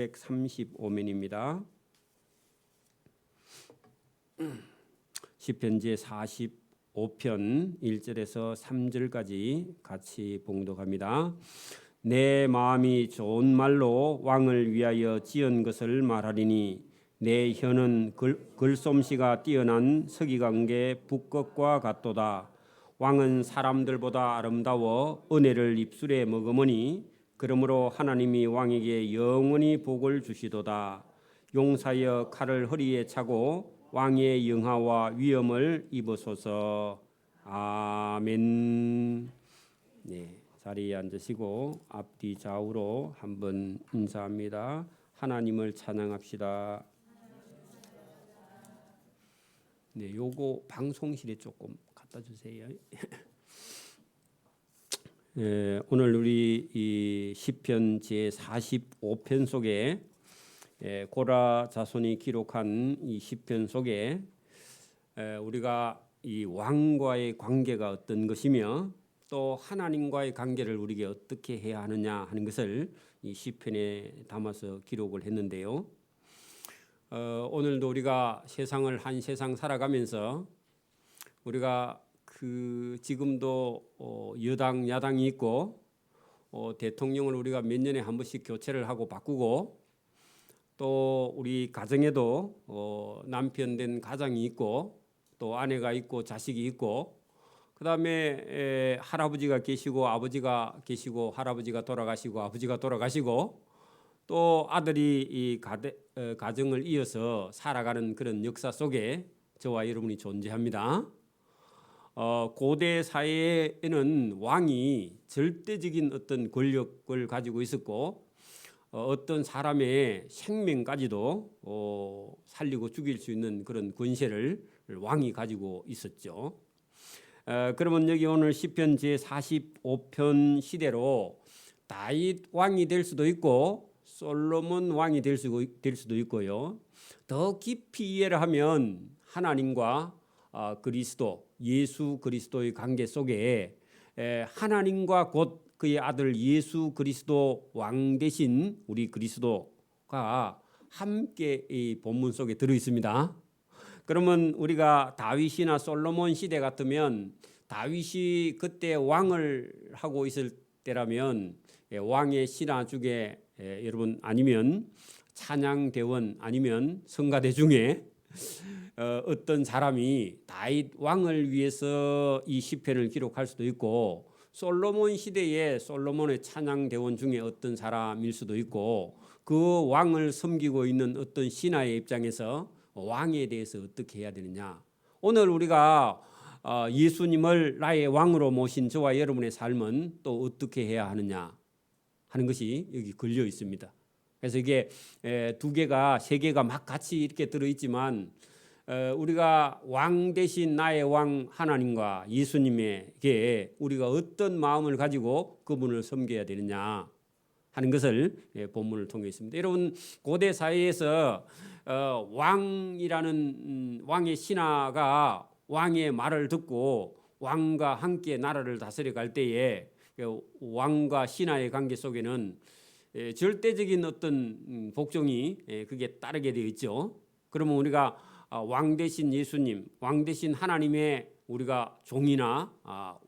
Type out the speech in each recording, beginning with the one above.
135면입니다. 시편 제45편 1절에서 3절까지 같이 봉독합니다. 내 마음이 좋은 말로 왕을 위하여 지은 것을 말하리니 내 혀는 글솜씨가 뛰어난 서기관계 북극과 같도다. 왕은 사람들보다 아름다워 은혜를 입술에 머금으니 그러므로 하나님이 왕에게 영원히 복을 주시도다. 용사여 칼을 허리에 차고 왕의 영화와 위엄을 입으소서. 아멘. 네, 자리에 앉으시고 앞뒤 좌우로 한번 인사합니다. 하나님을 찬양합시다. 네, 요거 방송실에 조금 갖다 주세요. 오늘 우리 이 시편 제45편 속에 고라 자손이 기록한 이 시편 속에 우리가 이 왕과의 관계가 어떤 것이며 또 하나님과의 관계를 우리에게 어떻게 해야 하느냐 하는 것을 이 시편에 담아서 기록을 했는데요. 오늘도 우리가 세상을 한 세상 살아가면서 우리가 지금도 여당 야당이 있고 대통령을 우리가 몇 년에 한 번씩 교체를 하고 바꾸고 또 우리 가정에도 남편 된 가장이 있고 또 아내가 있고 자식이 있고 그다음에 할아버지가 계시고 아버지가 계시고 할아버지가 돌아가시고 아버지가 돌아가시고 또 아들이 이 가정을 이어서 살아가는 그런 역사 속에 저와 여러분이 존재합니다. 고대 사회에는 왕이 절대적인 어떤 권력을 가지고 있었고 어떤 사람의 생명까지도 살리고 죽일 수 있는 그런 권세를 왕이 가지고 있었죠. 그러면 여기 오늘 시편 제45편 시대로 다윗 왕이 될 수도 있고 솔로몬 왕이 될 수도 있고요. 더 깊이 이해를 하면 하나님과 그리스도 예수 그리스도의 관계 속에 하나님과 곧 그의 아들 예수 그리스도 왕 대신 우리 그리스도가 함께 이 본문 속에 들어 있습니다. 그러면 우리가 다윗이나 솔로몬 시대 같으면 다윗이 그때 왕을 하고 있을 때라면 왕의 신하 중에 여러분 아니면 찬양대원 아니면 성가대 중에 어떤 사람이 다윗 왕을 위해서 이 시편을 기록할 수도 있고 솔로몬 시대에 솔로몬의 찬양대원 중에 어떤 사람일 수도 있고 그 왕을 섬기고 있는 어떤 신하의 입장에서 왕에 대해서 어떻게 해야 되느냐. 오늘 우리가 예수님을 나의 왕으로 모신 저와 여러분의 삶은 또 어떻게 해야 하느냐 하는 것이 여기 걸려 있습니다. 그래서 이게 두 개가 세 개가 막 같이 이렇게 들어있지만 우리가 왕 대신 나의 왕 하나님과 예수님에게 우리가 어떤 마음을 가지고 그분을 섬겨야 되느냐 하는 것을 본문을 통해 있습니다. 여러분 고대 사회에서 왕이라는 왕의 신하가 왕의 말을 듣고 왕과 함께 나라를 다스려 갈 때에 왕과 신하의 관계 속에는 절대적인 어떤 복종이 그게 따르게 되어 있죠. 그러면 우리가 왕 대신 예수님, 왕 대신 하나님의 우리가 종이나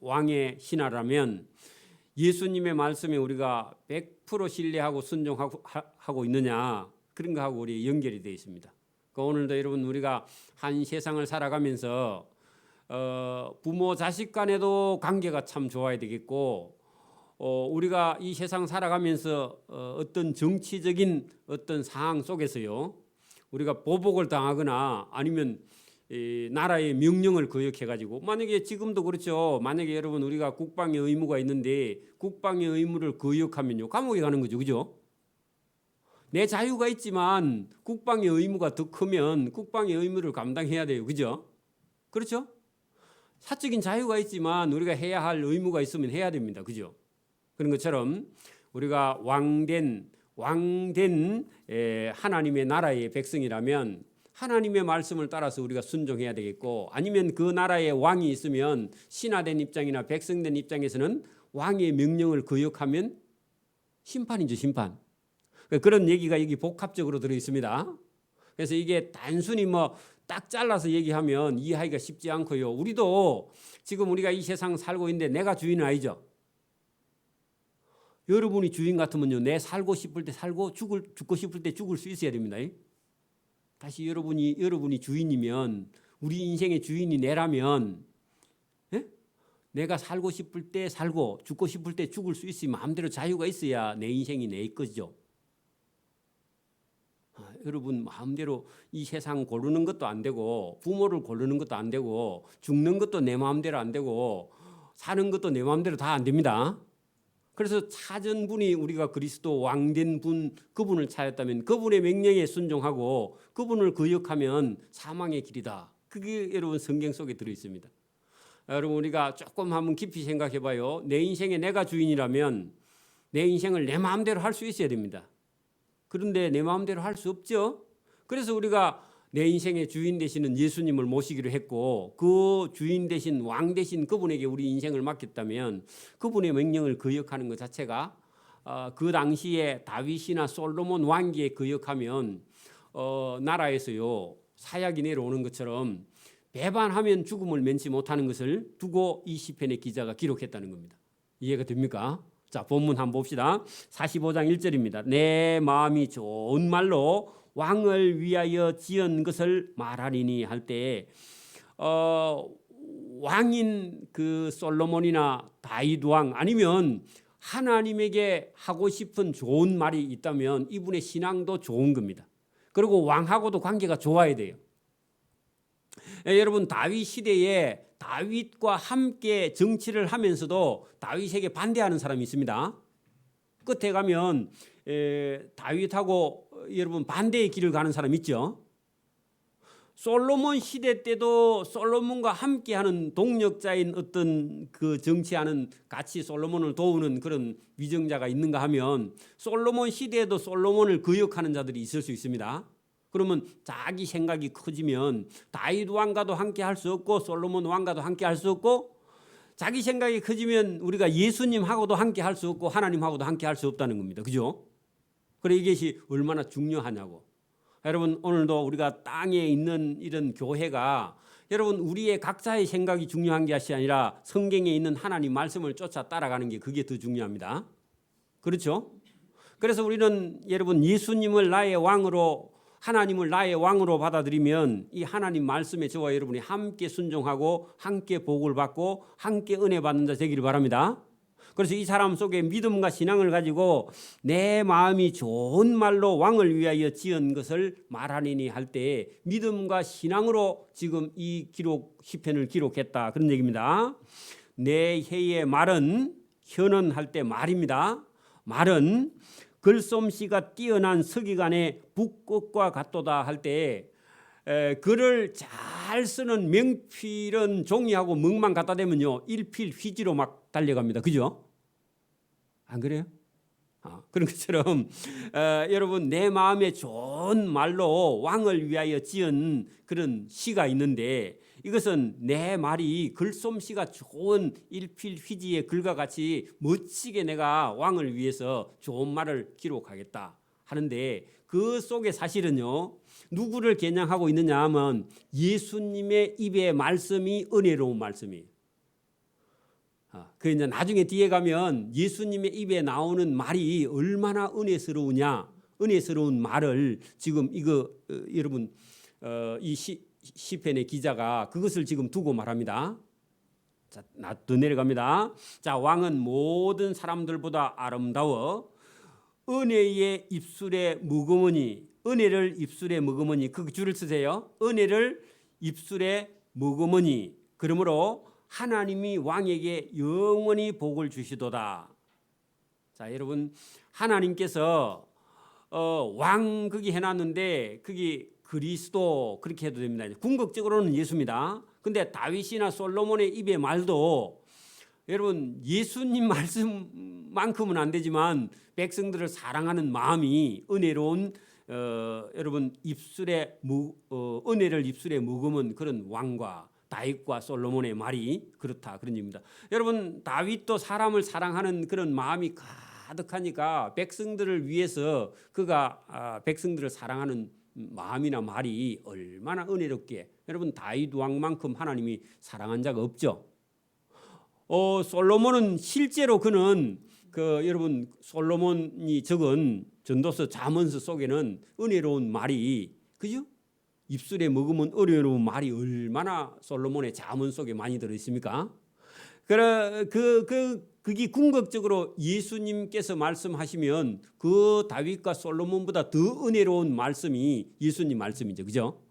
왕의 신하라면 예수님의 말씀에 우리가 100% 신뢰하고 순종하고 있느냐 그런 거하고 우리 연결이 되어 있습니다. 그러니까 오늘도 여러분 우리가 한 세상을 살아가면서 부모 자식 간에도 관계가 참 좋아야 되겠고 우리가 이 세상 살아가면서 어떤 정치적인 어떤 상황 속에서요 우리가 보복을 당하거나 아니면 나라의 명령을 거역해가지고 만약에 지금도 그렇죠. 만약에 여러분 우리가 국방의 의무가 있는데 국방의 의무를 거역하면요 감옥에 가는 거죠, 그죠? 내 자유가 있지만 국방의 의무가 더 크면 국방의 의무를 감당해야 돼요, 그죠? 그렇죠? 사적인 자유가 있지만 우리가 해야 할 의무가 있으면 해야 됩니다, 그죠? 그런 것처럼 우리가 왕된 하나님의 나라의 백성이라면 하나님의 말씀을 따라서 우리가 순종해야 되겠고 아니면 그 나라에 왕이 있으면 신하된 입장이나 백성된 입장에서는 왕의 명령을 거역하면 심판이죠, 심판. 그런 얘기가 여기 복합적으로 들어 있습니다. 그래서 이게 단순히 뭐 딱 잘라서 얘기하면 이해하기가 쉽지 않고요. 우리도 지금 우리가 이 세상 살고 있는데 내가 주인은 아니죠. 여러분이 주인 같으면요, 내 살고 싶을 때 살고 죽고 싶을 때 죽을 수 있어야 됩니다. 다시 여러분이 주인이면, 우리 인생의 주인이 내라면, 예? 내가 살고 싶을 때 살고 죽고 싶을 때 죽을 수 있으면 마음대로 자유가 있어야 내 인생이 내 거죠. 여러분 마음대로 이 세상 고르는 것도 안 되고, 부모를 고르는 것도 안 되고, 죽는 것도 내 마음대로 안 되고, 사는 것도 내 마음대로 다 안 됩니다. 그래서 찾은 분이 우리가 그리스도 왕된 분, 그분을 찾았다면 그분의 명령에 순종하고 그분을 거역하면 사망의 길이다. 그게 여러분 성경 속에 들어 있습니다. 여러분 우리가 조금 한번 깊이 생각해 봐요. 내 인생에 내가 주인이라면 내 인생을 내 마음대로 할 수 있어야 됩니다. 그런데 내 마음대로 할 수 없죠. 그래서 우리가 내 인생의 주인 되시는 예수님을 모시기로 했고, 그 주인 되신 왕 되신 그분에게 우리 인생을 맡겼다면 그분의 명령을 거역하는 것 자체가 그 당시에 다윗이나 솔로몬 왕기에 거역하면 나라에서요 사약이 내려오는 것처럼 배반하면 죽음을 면치 못하는 것을 두고 이 시편의 기자가 기록했다는 겁니다. 이해가 됩니까? 자, 본문 한번 봅시다. 45장 1절입니다. 내 마음이 좋은 말로 왕을 위하여 지은 것을 말하리니 할 때 왕인 그 솔로몬이나 다윗 왕 아니면 하나님에게 하고 싶은 좋은 말이 있다면 이분의 신앙도 좋은 겁니다. 그리고 왕하고도 관계가 좋아야 돼요. 여러분 다윗 시대에 다윗과 함께 정치를 하면서도 다윗에게 반대하는 사람이 있습니다. 끝에 가면 다윗하고 여러분 반대의 길을 가는 사람 있죠. 솔로몬 시대 때도 솔로몬과 함께하는 동력자인 어떤 그 정치하는 같이 솔로몬을 도우는 그런 위정자가 있는가 하면 솔로몬 시대에도 솔로몬을 거역하는 자들이 있을 수 있습니다. 그러면 자기 생각이 커지면 다윗 왕과도 함께 할 수 없고 솔로몬 왕과도 함께 할 수 없고, 자기 생각이 커지면 우리가 예수님하고도 함께 할 수 없고 하나님하고도 함께 할 수 없다는 겁니다. 그죠? 그래 이것이 얼마나 중요하냐고. 여러분 오늘도 우리가 땅에 있는 이런 교회가 여러분 우리의 각자의 생각이 중요한 것이 아니라 성경에 있는 하나님 말씀을 쫓아 따라가는 게 그게 더 중요합니다. 그렇죠? 그래서 우리는 여러분 예수님을 나의 왕으로, 하나님을 나의 왕으로 받아들이면 이 하나님 말씀에 저와 여러분이 함께 순종하고 함께 복을 받고 함께 은혜 받는 자 되기를 바랍니다. 그래서 이 사람 속에 믿음과 신앙을 가지고 내 마음이 좋은 말로 왕을 위하여 지은 것을 말하니니 할 때 믿음과 신앙으로 지금 이 시편을 기록했다 그런 얘기입니다. 내 혀의 말은, 혀는 할 때 말입니다. 말은 글솜씨가 뛰어난 서기관의 붓꽃과 같도다 할 때 글을 잘 쓰는 명필은 종이하고 멍만 갖다 대면요 일필휘지로 막 달려갑니다. 그죠? 안 그래요? 그런 것처럼 여러분 내 마음에 좋은 말로 왕을 위하여 지은 그런 시가 있는데, 이것은 내 말이 글솜씨가 좋은 일필휘지의 글과 같이 멋지게 내가 왕을 위해서 좋은 말을 기록하겠다 하는데, 그 속에 사실은요 누구를 겨냥하고 있느냐 하면 예수님의 입의 말씀이 은혜로운 말씀이에요. 그 이제 나중에 뒤에 가면 예수님의 입에 나오는 말이 얼마나 은혜스러우냐, 은혜스러운 말을 지금 이거 여러분 이 시편의 기자가 그것을 지금 두고 말합니다. 자, 더 내려갑니다. 자, 왕은 모든 사람들보다 아름다워 은혜의 입술에 머금으니, 은혜를 입술에 머금으니, 그 줄을 쓰세요. 은혜를 입술에 머금으니, 그러므로 하나님이 왕에게 영원히 복을 주시도다. 자, 여러분 하나님께서 왕 거기 해놨는데 그게 그리스도 그렇게 해도 됩니다. 궁극적으로는 예수입니다. 근데 다윗이나 솔로몬의 입의 말도 여러분 예수님 말씀만큼은 안 되지만 백성들을 사랑하는 마음이 은혜로운 여러분 입술에 은혜를 입술에 머금은 그런 왕과 다윗과 솔로몬의 말이 그렇다 그런 얘기입니다. 여러분 다윗도 사람을 사랑하는 그런 마음이 가득하니까 백성들을 위해서 그가 백성들을 사랑하는 마음이나 말이 얼마나 은혜롭게, 여러분 다윗 왕만큼 하나님이 사랑한 자가 없죠. 솔로몬은 실제로 그는 여러분 솔로몬이 적은 전도서 잠언서 속에는 은혜로운 말이, 그죠? 입술에 머금은 은혜로운 말이 얼마나 솔로몬의 잠언 속에 많이 들어 있습니까? 그게 궁극적으로 예수님께서 말씀하시면 그 다윗과 솔로몬보다 더 은혜로운 말씀이 예수님 말씀이죠, 그죠?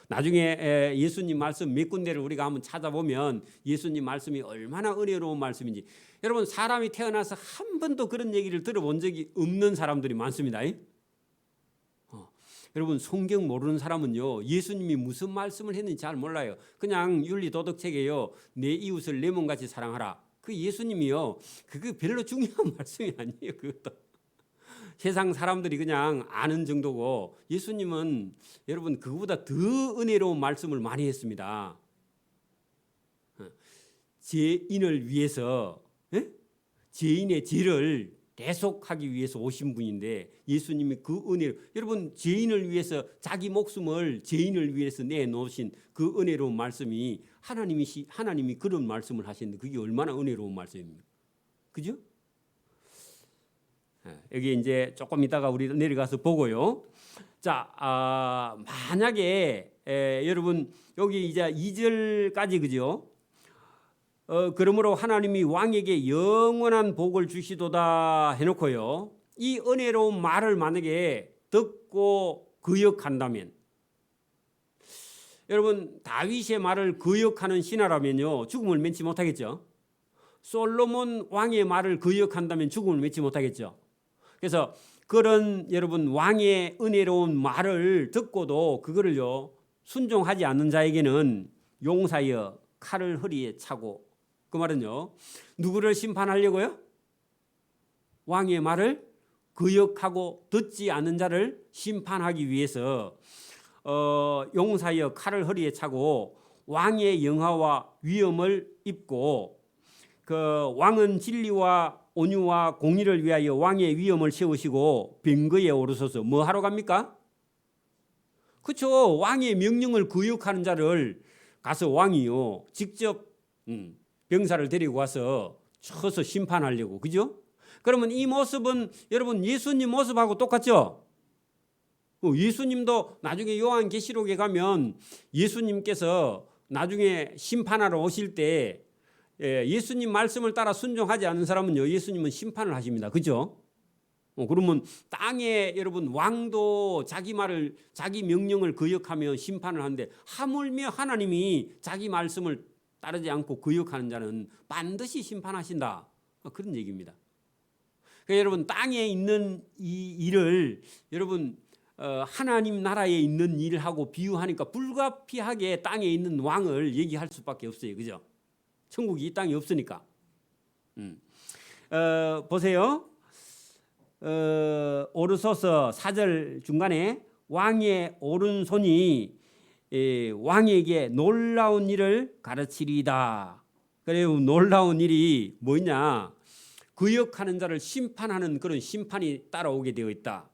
나중에 예수님 말씀 몇 군데를 우리가 한번 찾아보면 예수님 말씀이 얼마나 은혜로운 말씀인지. 여러분 사람이 태어나서 한 번도 그런 얘기를 들어본 적이 없는 사람들이 많습니다. 여러분 성경 모르는 사람은요 예수님이 무슨 말씀을 했는지 잘 몰라요. 그냥 윤리도덕책에요 내 이웃을 내 몸같이 사랑하라. 그 예수님이요 그게 별로 중요한 말씀이 아니에요. 그것도 세상 사람들이 그냥 아는 정도고 예수님은 여러분 그거보다 더 은혜로운 말씀을 많이 했습니다. 죄인을 위해서, 죄인의 죄를 대속하기 위해서 오신 분인데 예수님이 그 은혜로, 여러분 죄인을 위해서 자기 목숨을 죄인을 위해서 내놓으신 그 은혜로운 말씀이 하나님이 그런 말씀을 하시는데 그게 얼마나 은혜로운 말씀입니까? 그죠? 여기 이제 조금 이따가 우리 내려가서 보고요. 자, 만약에 여러분 여기 이제 2절까지 그죠? 그러므로 하나님이 왕에게 영원한 복을 주시도다 해놓고요. 이 은혜로운 말을 만약에 듣고 거역한다면, 여러분 다윗의 말을 거역하는 신하라면요 죽음을 면치 못하겠죠. 솔로몬 왕의 말을 거역한다면 죽음을 면치 못하겠죠. 그래서 그런 여러분 왕의 은혜로운 말을 듣고도 그거를요 순종하지 않는 자에게는 용사여 칼을 허리에 차고, 그 말은요 누구를 심판하려고요? 왕의 말을 거역하고 듣지 않는 자를 심판하기 위해서 용사여 칼을 허리에 차고 왕의 영화와 위엄을 입고, 그 왕은 진리와 온유와 공의를 위하여 왕의 위엄을 세우시고 병거에 오르셔서 뭐 하러 갑니까? 그렇죠. 왕의 명령을 거역하는 자를 가서 왕이요 직접 병사를 데리고 와서 쳐서 심판하려고, 그죠? 그러면 이 모습은 여러분 예수님 모습하고 똑같죠? 예수님도 나중에 요한계시록에 가면 예수님께서 나중에 심판하러 오실 때 예수님 말씀을 따라 순종하지 않는 사람은요 예수님은 심판을 하십니다. 그죠? 그러면 땅에 여러분 왕도 자기 말을, 자기 명령을 거역하며 심판을 하는데 하물며 하나님이 자기 말씀을 따르지 않고 거역하는 자는 반드시 심판하신다. 그런 얘기입니다. 그러니까 여러분 땅에 있는 이 일을 여러분 하나님 나라에 있는 일하고 비유하니까 불가피하게 땅에 있는 왕을 얘기할 수밖에 없어요. 그죠? 천국이 이 땅에 없으니까. 보세요. 오르소서 4절 중간에 왕의 오른손이 왕에게 놀라운 일을 가르치리이다. 그래요. 놀라운 일이 뭐냐? 거역하는 자를 심판하는 그런 심판이 따라오게 되어 있다.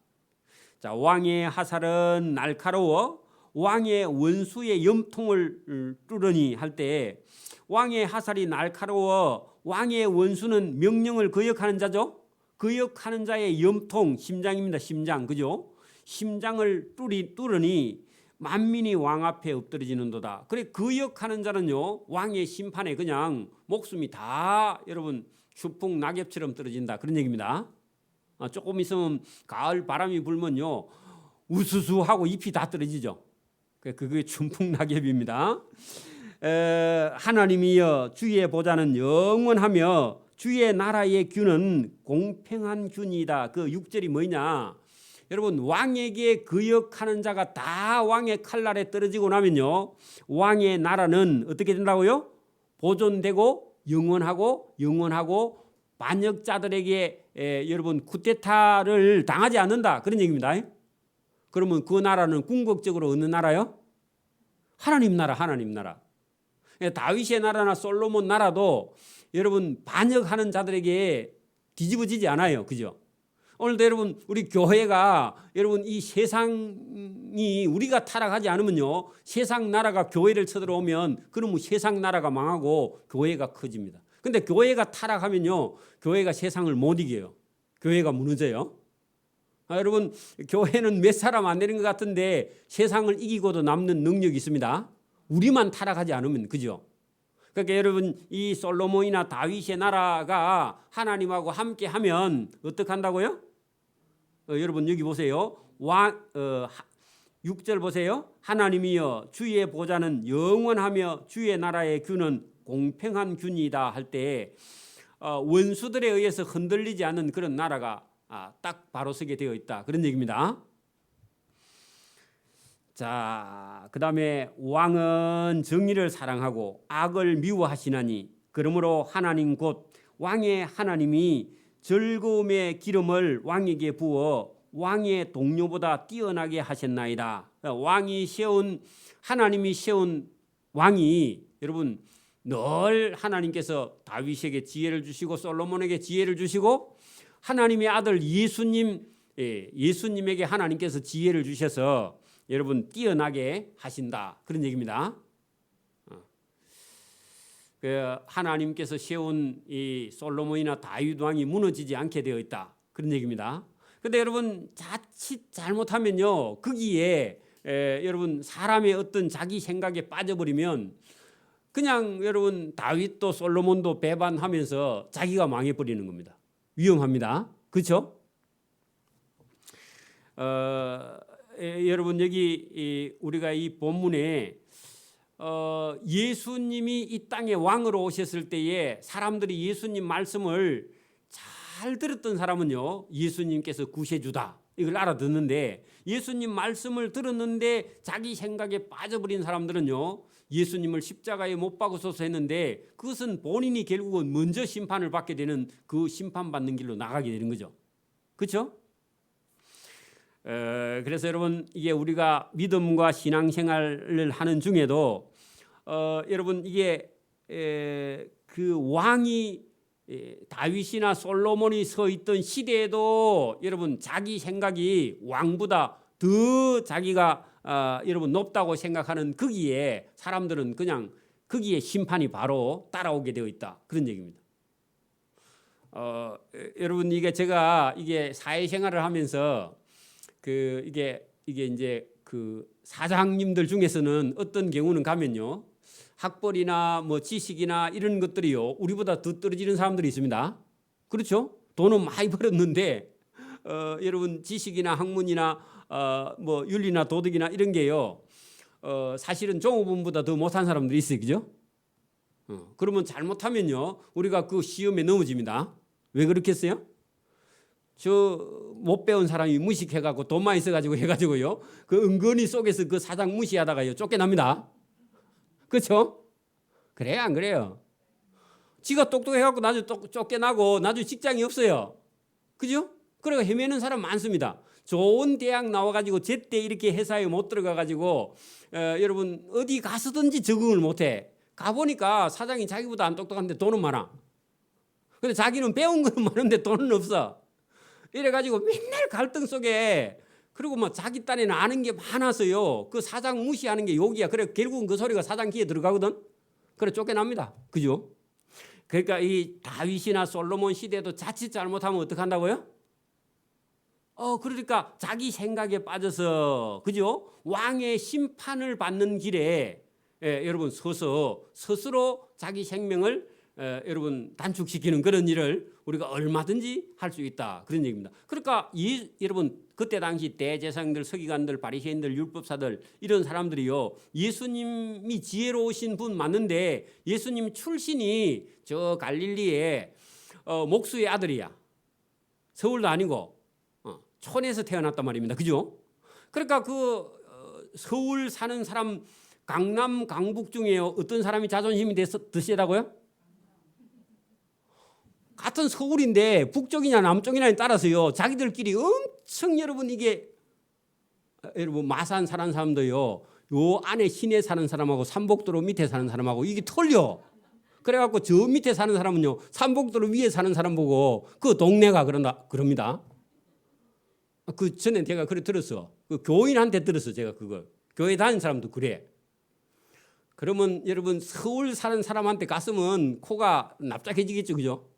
자, 왕의 하살은 날카로워 왕의 원수의 염통을 뚫으니 할 때, 왕의 하살이 날카로워 왕의 원수는 명령을 거역하는 자죠. 거역하는 자의 염통, 심장입니다. 심장, 그죠? 심장을 뚫으니 만민이 왕 앞에 엎드러지는도다. 그래 거역하는 자는요 왕의 심판에 그냥 목숨이 다 여러분 추풍 낙엽처럼 떨어진다. 그런 얘기입니다. 조금 있으면 가을 바람이 불면요 우수수하고 잎이 다 떨어지죠. 그게 추풍 낙엽입니다. 하나님이여 주의 보좌는 영원하며 주의 나라의 균은 공평한 균이다. 그 6절이 뭐냐? 여러분 왕에게 거역하는 자가 다 왕의 칼날에 떨어지고 나면요 왕의 나라는 어떻게 된다고요? 보존되고 영원하고 반역자들에게 여러분 쿠데타를 당하지 않는다. 그런 얘기입니다. 그러면 그 나라는 궁극적으로 어느 나라요? 하나님 나라. 다윗의 나라나 솔로몬 나라도 여러분 반역하는 자들에게 뒤집어지지 않아요. 그죠? 오늘도 여러분 우리 교회가 여러분 이 세상이 우리가 타락하지 않으면요. 세상 나라가 교회를 쳐들어오면 그러면 세상 나라가 망하고 교회가 커집니다. 근데 교회가 타락하면요. 교회가 세상을 못 이겨요. 교회가 무너져요. 여러분 교회는 몇 사람 안 되는 것 같은데 세상을 이기고도 남는 능력이 있습니다. 우리만 타락하지 않으면 그죠? 그러니까 여러분 이 솔로몬이나 다윗의 나라가 하나님하고 함께하면 어떻게 한다고요? 여러분 여기 보세요. 6절 보세요. 하나님이여 주의 보좌는 영원하며 주의 나라의 균은 공평한 균이다 할 때 원수들에 의해서 흔들리지 않는 그런 나라가 딱 바로 서게 되어 있다. 그런 얘기입니다. 자, 그다음에 왕은 정의를 사랑하고 악을 미워하시나니 그러므로 하나님 곧 왕의 하나님이 즐거움의 기름을 왕에게 부어 왕의 동료보다 뛰어나게 하셨나이다. 하나님이 세운 왕이 여러분 늘 하나님께서 다윗에게 지혜를 주시고 솔로몬에게 지혜를 주시고 하나님의 아들 예수님에게 하나님께서 지혜를 주셔서 여러분 뛰어나게 하신다. 그런 얘기입니다. 하나님께서 세운 이 솔로몬이나 다윗 왕이 무너지지 않게 되어 있다. 그런 얘기입니다. 그런데 여러분 자칫 잘못하면요. 거기에 여러분 사람의 어떤 자기 생각에 빠져버리면 그냥 여러분 다윗도 솔로몬도 배반하면서 자기가 망해버리는 겁니다. 위험합니다. 그렇죠? 여러분 여기 우리가 이 본문에 예수님이 이 땅에 왕으로 오셨을 때에 사람들이 예수님 말씀을 잘 들었던 사람은요 예수님께서 구세주다 이걸 알아듣는데 예수님 말씀을 들었는데 자기 생각에 빠져버린 사람들은요 예수님을 십자가에 못 박으소서 했는데 그것은 본인이 결국은 먼저 심판을 받게 되는 그 심판받는 길로 나가게 되는 거죠. 그렇죠? 그래서 여러분 이게 우리가 믿음과 신앙생활을 하는 중에도 여러분 이게 그 왕이 다윗이나 솔로몬이 서 있던 시대에도 여러분 자기 생각이 왕보다 더 자기가 여러분 높다고 생각하는 거기에 사람들은 그냥 거기에 심판이 바로 따라오게 되어 있다. 그런 얘기입니다. 여러분 이게 제가 이게 사회생활을 하면서 이게 이제 그 사장님들 중에서는 어떤 경우는 가면요 학벌이나 뭐 지식이나 이런 것들이요 우리보다 더 떨어지는 사람들이 있습니다. 그렇죠? 돈은 많이 벌었는데 여러분 지식이나 학문이나 뭐 윤리나 도덕이나 이런 게요 사실은 종업원보다 더 못한 사람들이 있어요. 그죠? 그러면 잘못하면요 우리가 그 시험에 넘어집니다. 왜 그렇겠어요? 저 못 배운 사람이 무식해가지고 돈만 있어가지고 해가지고요 그 은근히 속에서 그 사장 무시하다가요 쫓겨납니다. 그렇죠? 그래요 안 그래요? 지가 똑똑해갖고 나중에 쫓겨나고 나중에 직장이 없어요. 그죠? 그래서 헤매는 사람 많습니다. 좋은 대학 나와가지고 제때 이렇게 회사에 못 들어가가지고 여러분 어디 가서든지 적응을 못해. 가보니까 사장이 자기보다 안 똑똑한데 돈은 많아. 근데 자기는 배운 거는 많은데 돈은 없어. 이래가지고 맨날 갈등 속에 그리고 뭐 자기 딴에는 아는 게 많아서요. 그 사장 무시하는 게 욕이야. 그래 결국은 그 소리가 사장 귀에 들어가거든. 그래 쫓겨납니다. 그죠? 그러니까 이 다윗이나 솔로몬 시대도 자칫 잘못하면 어떻게 한다고요? 그러니까 자기 생각에 빠져서 그죠? 왕의 심판을 받는 길에 여러분 서서 스스로 자기 생명을 여러분 단축시키는 그런 일을 우리가 얼마든지 할 수 있다 그런 얘기입니다. 그러니까 여러분 그때 당시 대제사장들, 서기관들, 바리새인들, 율법사들 이런 사람들이요 예수님이 지혜로우신 분 맞는데 예수님 출신이 저 갈릴리의 목수의 아들이야. 서울도 아니고 촌에서 태어났단 말입니다. 그죠? 그러니까 그 서울 사는 사람 강남 강북 중에 어떤 사람이 자존심이 더 세다고요? 같은 서울인데 북쪽이냐 남쪽이냐에 따라서요 자기들끼리 엄청 여러분 이게 여러분 마산 사는 사람도요 요 안에 시내 사는 사람하고 삼복도로 밑에 사는 사람하고 이게 틀려. 그래갖고 저 밑에 사는 사람은요, 삼복도로 위에 사는 사람 보고 그 동네가 그럽니다. 그 전에 제가 그래 들었어. 그 교인한테 들었어. 제가 그걸. 교회 다니는 사람도 그래. 그러면 여러분 서울 사는 사람한테 갔으면 코가 납작해지겠죠, 그죠?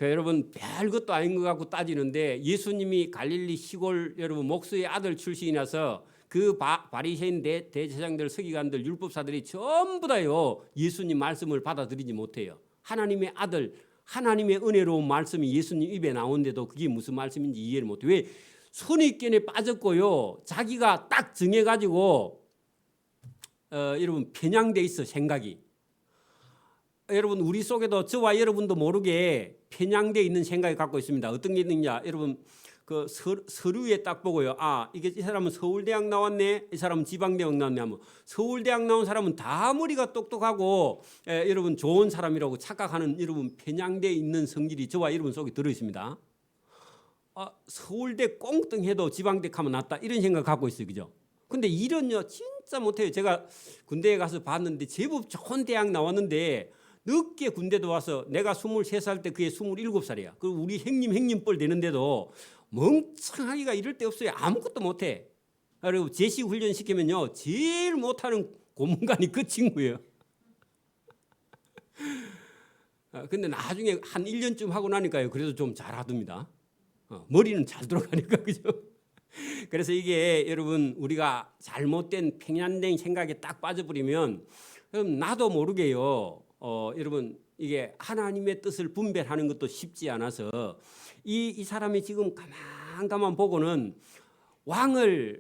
여러분 별것도 아닌 것 같고 따지는데 예수님이 갈릴리 시골 여러분 목수의 아들 출신이라서 그 바리새인 대제사장들 서기관들 율법사들이 전부 다요 예수님 말씀을 받아들이지 못해요. 하나님의 아들 하나님의 은혜로운 말씀이 예수님 입에 나오는데도 그게 무슨 말씀인지 이해를 못해. 왜? 선입견에 빠졌고요. 자기가 딱 정해가지고 여러분 편향돼 있어 생각이. 여러분 우리 속에도 저와 여러분도 모르게 편향돼 있는 생각이 갖고 있습니다. 어떤 게 있느냐? 여러분 그 서류에 딱 보고요. 아 이게 이 사람은 서울대학 나왔네. 이 사람은 지방대학 나왔네 하면 서울대학 나온 사람은 다 머리가 똑똑하고 여러분 좋은 사람이라고 착각하는 여러분 편향돼 있는 성질이 저와 여러분 속에 들어 있습니다. 서울대 꽁뚱해도 지방대 하면 낫다 이런 생각 갖고 있어요. 그죠? 근데 일은요 진짜 못해요. 제가 군대에 가서 봤는데 제법 좋은 대학 나왔는데 늦게 군대도 와서 내가 23살 때 그게 27살이야. 그리고 우리 형님뻘 되는데도 멍청하기가 이럴 데 없어요. 아무것도 못해. 그리고 제시 훈련 시키면요 제일 못하는 고문관이 그 친구예요. 근데 나중에 한 1년쯤 하고 나니까요 그래도 좀 잘하답니다. 머리는 잘 돌아가니까 그죠? 그래서 이게 여러분 우리가 잘못된 편향된 생각에 딱 빠져버리면 그럼 나도 모르게요. 여러분 이게 하나님의 뜻을 분별하는 것도 쉽지 않아서 이 사람이 지금 가만 보고는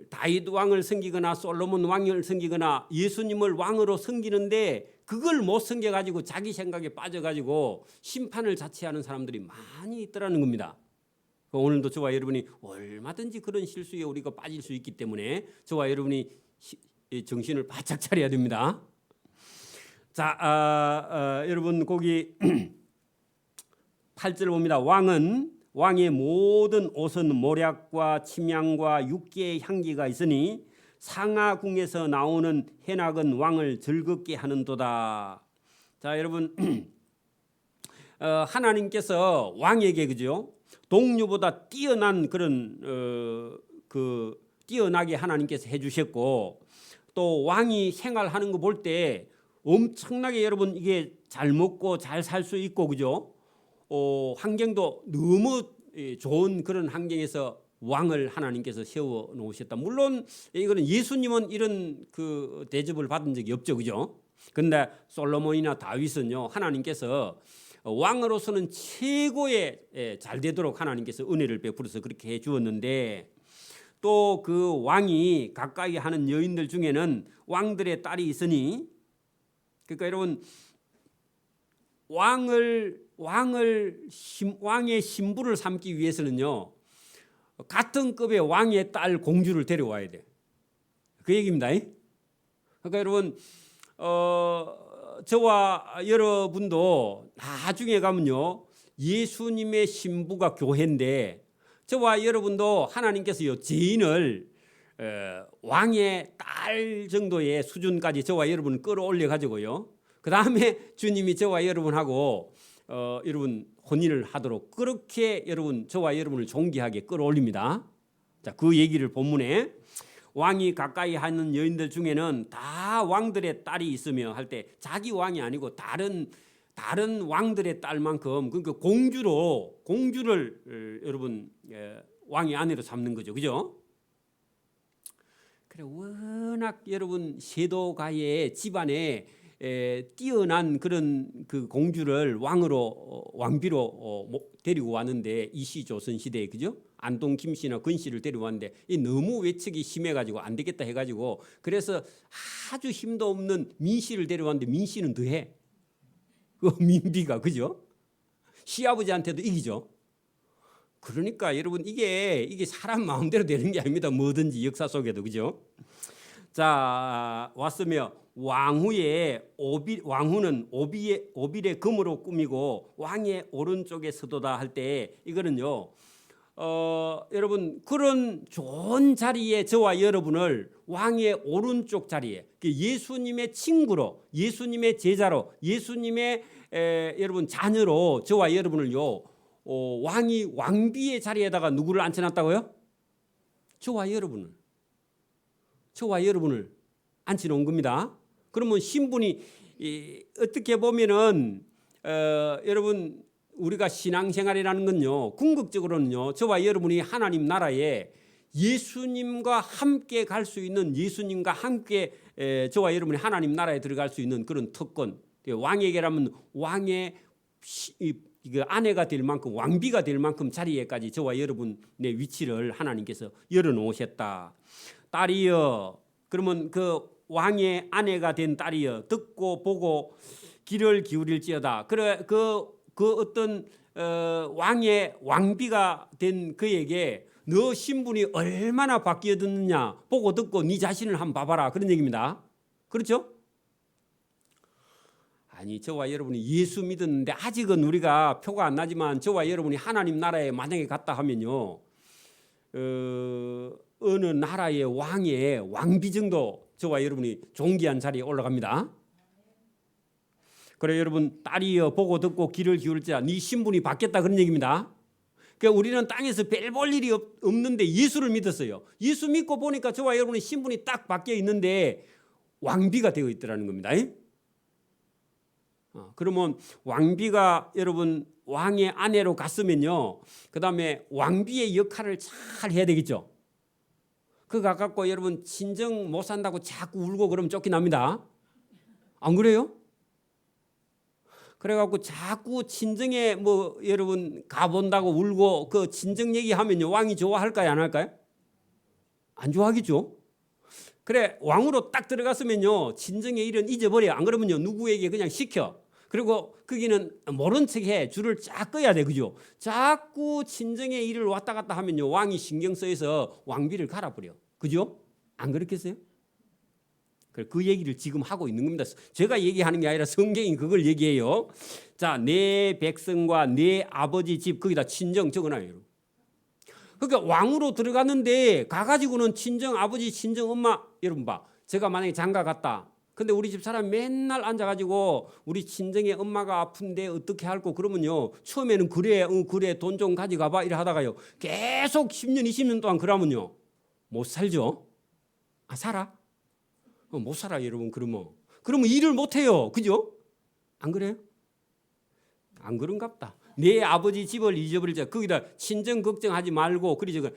다윗 왕을 섬기거나 솔로몬 왕을 섬기거나 예수님을 왕으로 섬기는데 그걸 못 섬겨가지고 자기 생각에 빠져가지고 심판을 자체하는 사람들이 많이 있더라는 겁니다. 오늘도 저와 여러분이 얼마든지 그런 실수에 우리가 빠질 수 있기 때문에 저와 여러분이 정신을 바짝 차려야 됩니다. 자, 여러분 거기 8절 봅니다. 왕의 모든 옷은 모략과 침향과 육계의 향기가 있으니 상하궁에서 나오는 해낙은 왕을 즐겁게 하는도다. 자, 여러분 하나님께서 왕에게 그죠? 동료보다 뛰어난 그런 뛰어나게 하나님께서 해주셨고 또 왕이 생활하는 거 볼 때 엄청나게 여러분 이게 잘 먹고 잘 살 수 있고 그죠? 환경도 너무 좋은 그런 환경에서 왕을 하나님께서 세워 놓으셨다. 물론 이거는 예수님은 이런 그 대접을 받은 적이 없죠, 그죠? 근데 솔로몬이나 다윗은요 하나님께서 왕으로서는 최고의 잘 되도록 하나님께서 은혜를 베풀어서 그렇게 해 주었는데 또 그 왕이 가까이 하는 여인들 중에는 왕들의 딸이 있으니 그러니까 여러분 왕의 신부를 삼기 위해서는요 같은 급의 왕의 딸 공주를 데려와야 돼. 그 얘기입니다. 그러니까 여러분 저와 여러분도 나중에 가면요 예수님의 신부가 교회인데 저와 여러분도 하나님께서요 죄인을 왕의 딸 정도의 수준까지 저와 여러분을 끌어올려 가지고요 그 다음에 주님이 저와 여러분하고 여러분 혼인을 하도록 그렇게 여러분 저와 여러분을 존귀하게 끌어올립니다. 자, 그 얘기를 본문에 왕이 가까이 하는 여인들 중에는 다 왕들의 딸이 있으며 할 때 자기 왕이 아니고 다른 왕들의 딸만큼 그러니까 공주를 여러분 왕의 아내로 삼는 거죠, 그죠? 그래 워낙 여러분 세도가의 집안에 뛰어난 그런 그 공주를 왕비로 데리고 왔는데 이시 조선 시대에 그죠? 안동 김씨나 근씨를 데려왔는데 너무 외척이 심해가지고 안 되겠다 해가지고 그래서 아주 힘도 없는 민씨를 데려왔는데 민씨는 더해. 그 민비가 그죠? 시아버지한테도 이기죠. 그러니까 여러분 이게 사람 마음대로 되는 게 아닙니다. 뭐든지 역사 속에도 그죠? 자 왔으며 왕후는 오빌의 금으로 꾸미고 왕의 오른쪽에 서도다 할 때 이거는요 여러분 그런 좋은 자리에 저와 여러분을 왕의 오른쪽 자리에 예수님의 친구로, 예수님의 제자로, 예수님의 여러분 자녀로 저와 여러분을요 왕이 왕비의 자리에다가 누구를 앉혀놨다고요? 저와 여러분을 앉혀놓은 겁니다. 그러면 신분이 어떻게 보면은 여러분 우리가 신앙생활이라는 건요 궁극적으로는요 저와 여러분이 하나님 나라에 예수님과 함께 갈 수 있는, 예수님과 함께 저와 여러분이 하나님 나라에 들어갈 수 있는 그런 특권, 왕에게라면 왕의 아내가 될 만큼, 왕비가 될 만큼 자리에까지 저와 여러분의 위치를 하나님께서 열어놓으셨다. 딸이여, 그러면 그 왕의 아내가 된 딸이여, 듣고 보고 귀를 기울일지어다. 그래 그 어떤 왕의 왕비가 된 그에게 너 신분이 얼마나 바뀌어졌느냐 보고 듣고 네 자신을 한번 봐봐라, 그런 얘기입니다. 그렇죠? 아니, 저와 여러분이 예수 믿었는데 아직은 우리가 표가 안 나지만 저와 여러분이 하나님 나라에 만약에 갔다 하면요 어느 나라의 왕의 왕비 정도 저와 여러분이 존귀한 자리에 올라갑니다. 그래 여러분, 딸이여 보고 듣고 귀를 기울자, 네 신분이 바뀌었다, 그런 얘기입니다. 그러니까 우리는 땅에서 별 볼 일이 없는데 예수를 믿었어요. 예수 믿고 보니까 저와 여러분의 신분이 딱 바뀌어 있는데 왕비가 되어 있더라는 겁니다. 그러면 왕비가 여러분 왕의 아내로 갔으면요 그 다음에 왕비의 역할을 잘 해야 되겠죠. 그거 갖고 여러분 친정 못 산다고 자꾸 울고 그러면 쫓겨납니다. 안 그래요? 그래갖고 자꾸 친정에 뭐 여러분 가본다고 울고 그 친정 얘기하면요 왕이 좋아할까요, 안 할까요? 안 좋아하겠죠. 그래 왕으로 딱 들어갔으면요 친정의 일은 잊어버려. 안 그러면요 누구에게 그냥 시켜. 그리고 거기는 모른 척해 줄을 쫙 꺼야 돼, 그죠? 자꾸 친정의 일을 왔다 갔다 하면요 왕이 신경 쓰여서 왕비를 갈아버려, 그죠? 안 그렇겠어요? 그 얘기를 지금 하고 있는 겁니다. 제가 얘기하는 게 아니라 성경이 그걸 얘기해요. 자, 내 백성과 내 아버지 집, 거기다 친정 적어놔요. 그러니까 왕으로 들어갔는데 가가지고는 친정 아버지, 친정 엄마, 여러분 봐. 제가 만약에 장가 갔다. 근데 우리 집 사람 맨날 앉아가지고 우리 친정의 엄마가 아픈데 어떻게 할고 그러면요 처음에는 그래 돈 좀 가져가봐 이래 하다가요 계속 10년 20년 동안 그러면요 못 살죠. 살아? 못 살아 여러분. 그러면 일을 못 해요, 그죠? 안 그래요? 안 그런갑다. 내 아버지 집을 잊어버리자. 거기다 친정 걱정하지 말고 그러죠.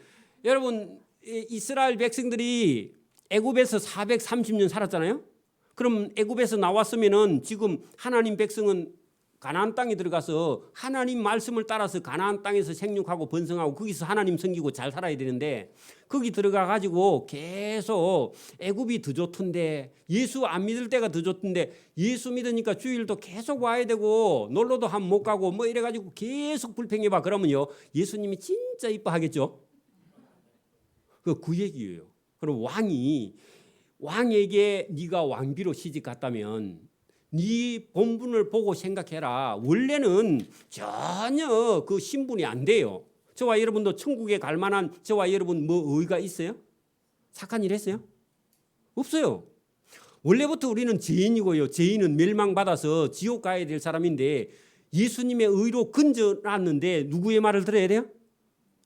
여러분 이스라엘 백성들이 애굽에서 430년 살았잖아요. 그럼 애굽에서 나왔으면은 지금 하나님 백성은 가나안 땅에 들어가서 하나님 말씀을 따라서 가나안 땅에서 생육하고 번성하고 거기서 하나님 섬기고 잘 살아야 되는데 거기 들어가 가지고 계속 애굽이 더 좋던데 예수 안 믿을 때가 더 좋던데 예수 믿으니까 주일도 계속 와야 되고 놀러도 한 번 못 가고 뭐 이래 가지고 계속 불평해 봐. 그러면요 예수님이 진짜 이뻐하겠죠. 그 얘기예요. 그럼 왕에게 네가 왕비로 시집 갔다면 네 본분을 보고 생각해라. 원래는 전혀 그 신분이 안 돼요. 저와 여러분도 천국에 갈 만한 저와 여러분 뭐 의의가 있어요? 착한 일 했어요? 없어요. 원래부터 우리는 죄인이고요. 죄인은 멸망받아서 지옥 가야 될 사람인데 예수님의 의로 건져놨는데 누구의 말을 들어야 돼요?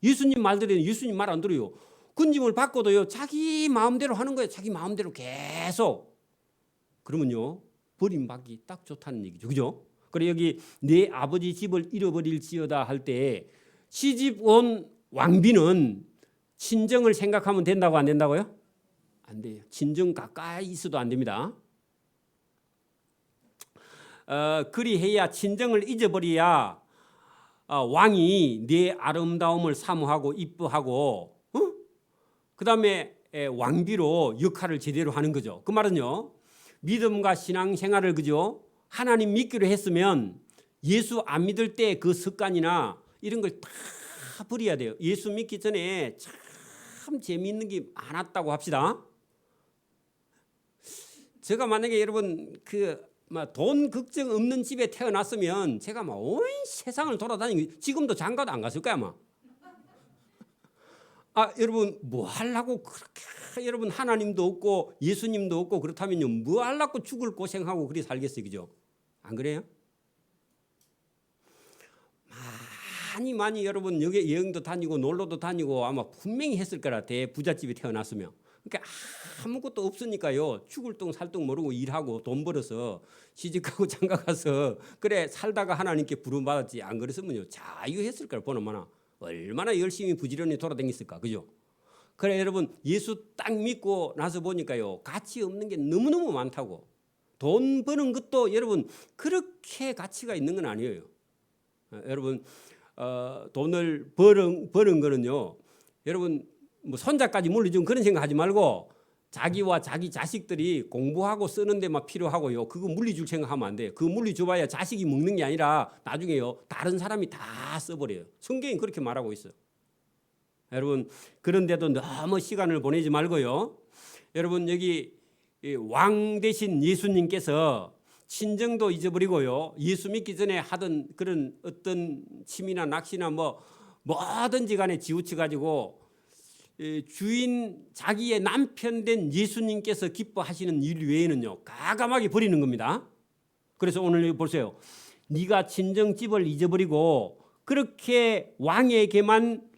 예수님 말 들어야 돼요. 예수님 말 안 들어요. 건짐을 받고도요 자기 마음대로 하는 거예요. 자기 마음대로 계속. 그러면요 버림받기 딱 좋다는 얘기죠, 그죠? 그래 여기 내 아버지 집을 잃어버릴지어다 할 때 시집 온 왕비는 친정을 생각하면 된다고 안 된다고요? 안 돼요. 친정 가까이 있어도 안 됩니다. 그리해야 친정을 잊어버려야 왕이 내 아름다움을 사모하고 이뻐하고 그 다음에 왕비로 역할을 제대로 하는 거죠. 그 말은요 믿음과 신앙생활을 그죠 하나님 믿기로 했으면 예수 안 믿을 때 그 습관이나 이런 걸 다 버려야 돼요. 예수 믿기 전에 참 재미있는 게 많았다고 합시다. 제가 만약에 여러분 돈 걱정 없는 집에 태어났으면 제가 막 온 세상을 돌아다니고 지금도 장가도 안 갔을 거야 아마. 여러분 뭐 하려고 그렇게 여러분 하나님도 없고 예수님도 없고 그렇다면요 뭐 하려고 죽을 고생하고 그리 살겠어요, 그죠? 안 그래요? 많이 여러분 여기 여행도 다니고 놀러도 다니고 아마 분명히 했을 거라 대부잣집에 태어났으면. 그러니까 아무것도 없으니까요 죽을 똥 살 똥 모르고 일하고 돈 벌어서 시집가고 장가가서 그래 살다가 하나님께 부름받았지. 안 그랬으면요 자유했을 거라. 보나마나 얼마나 열심히 부지런히 돌아다녔을까, 그죠? 그래 여러분 예수 딱 믿고 나서 보니까요 가치 없는 게 너무너무 많다고. 돈 버는 것도 여러분 그렇게 가치가 있는 건 아니에요. 여러분 돈을 버는 거는요 여러분 뭐 손자까지 물려주면 그런 생각하지 말고 자기와 자기 자식들이 공부하고 쓰는 데만 필요하고요 그거 물려줄 생각하면 안 돼요. 그거 물려줘봐야 자식이 먹는 게 아니라 나중에요 다른 사람이 다 써버려요. 성경이 그렇게 말하고 있어요. 여러분 그런데도 너무 시간을 보내지 말고요. 여러분 여기 왕 대신 예수님께서 친정도 잊어버리고요. 예수 믿기 전에 하던 그런 어떤 취미나 낚시나 뭐든지 간에 지우쳐 가지고 주인 자기의 남편 된 예수님께서 기뻐하시는 일 외에는요 가감하게 버리는 겁니다. 그래서 오늘 보세요. 네가 친정집을 잊어버리고 그렇게 왕에게만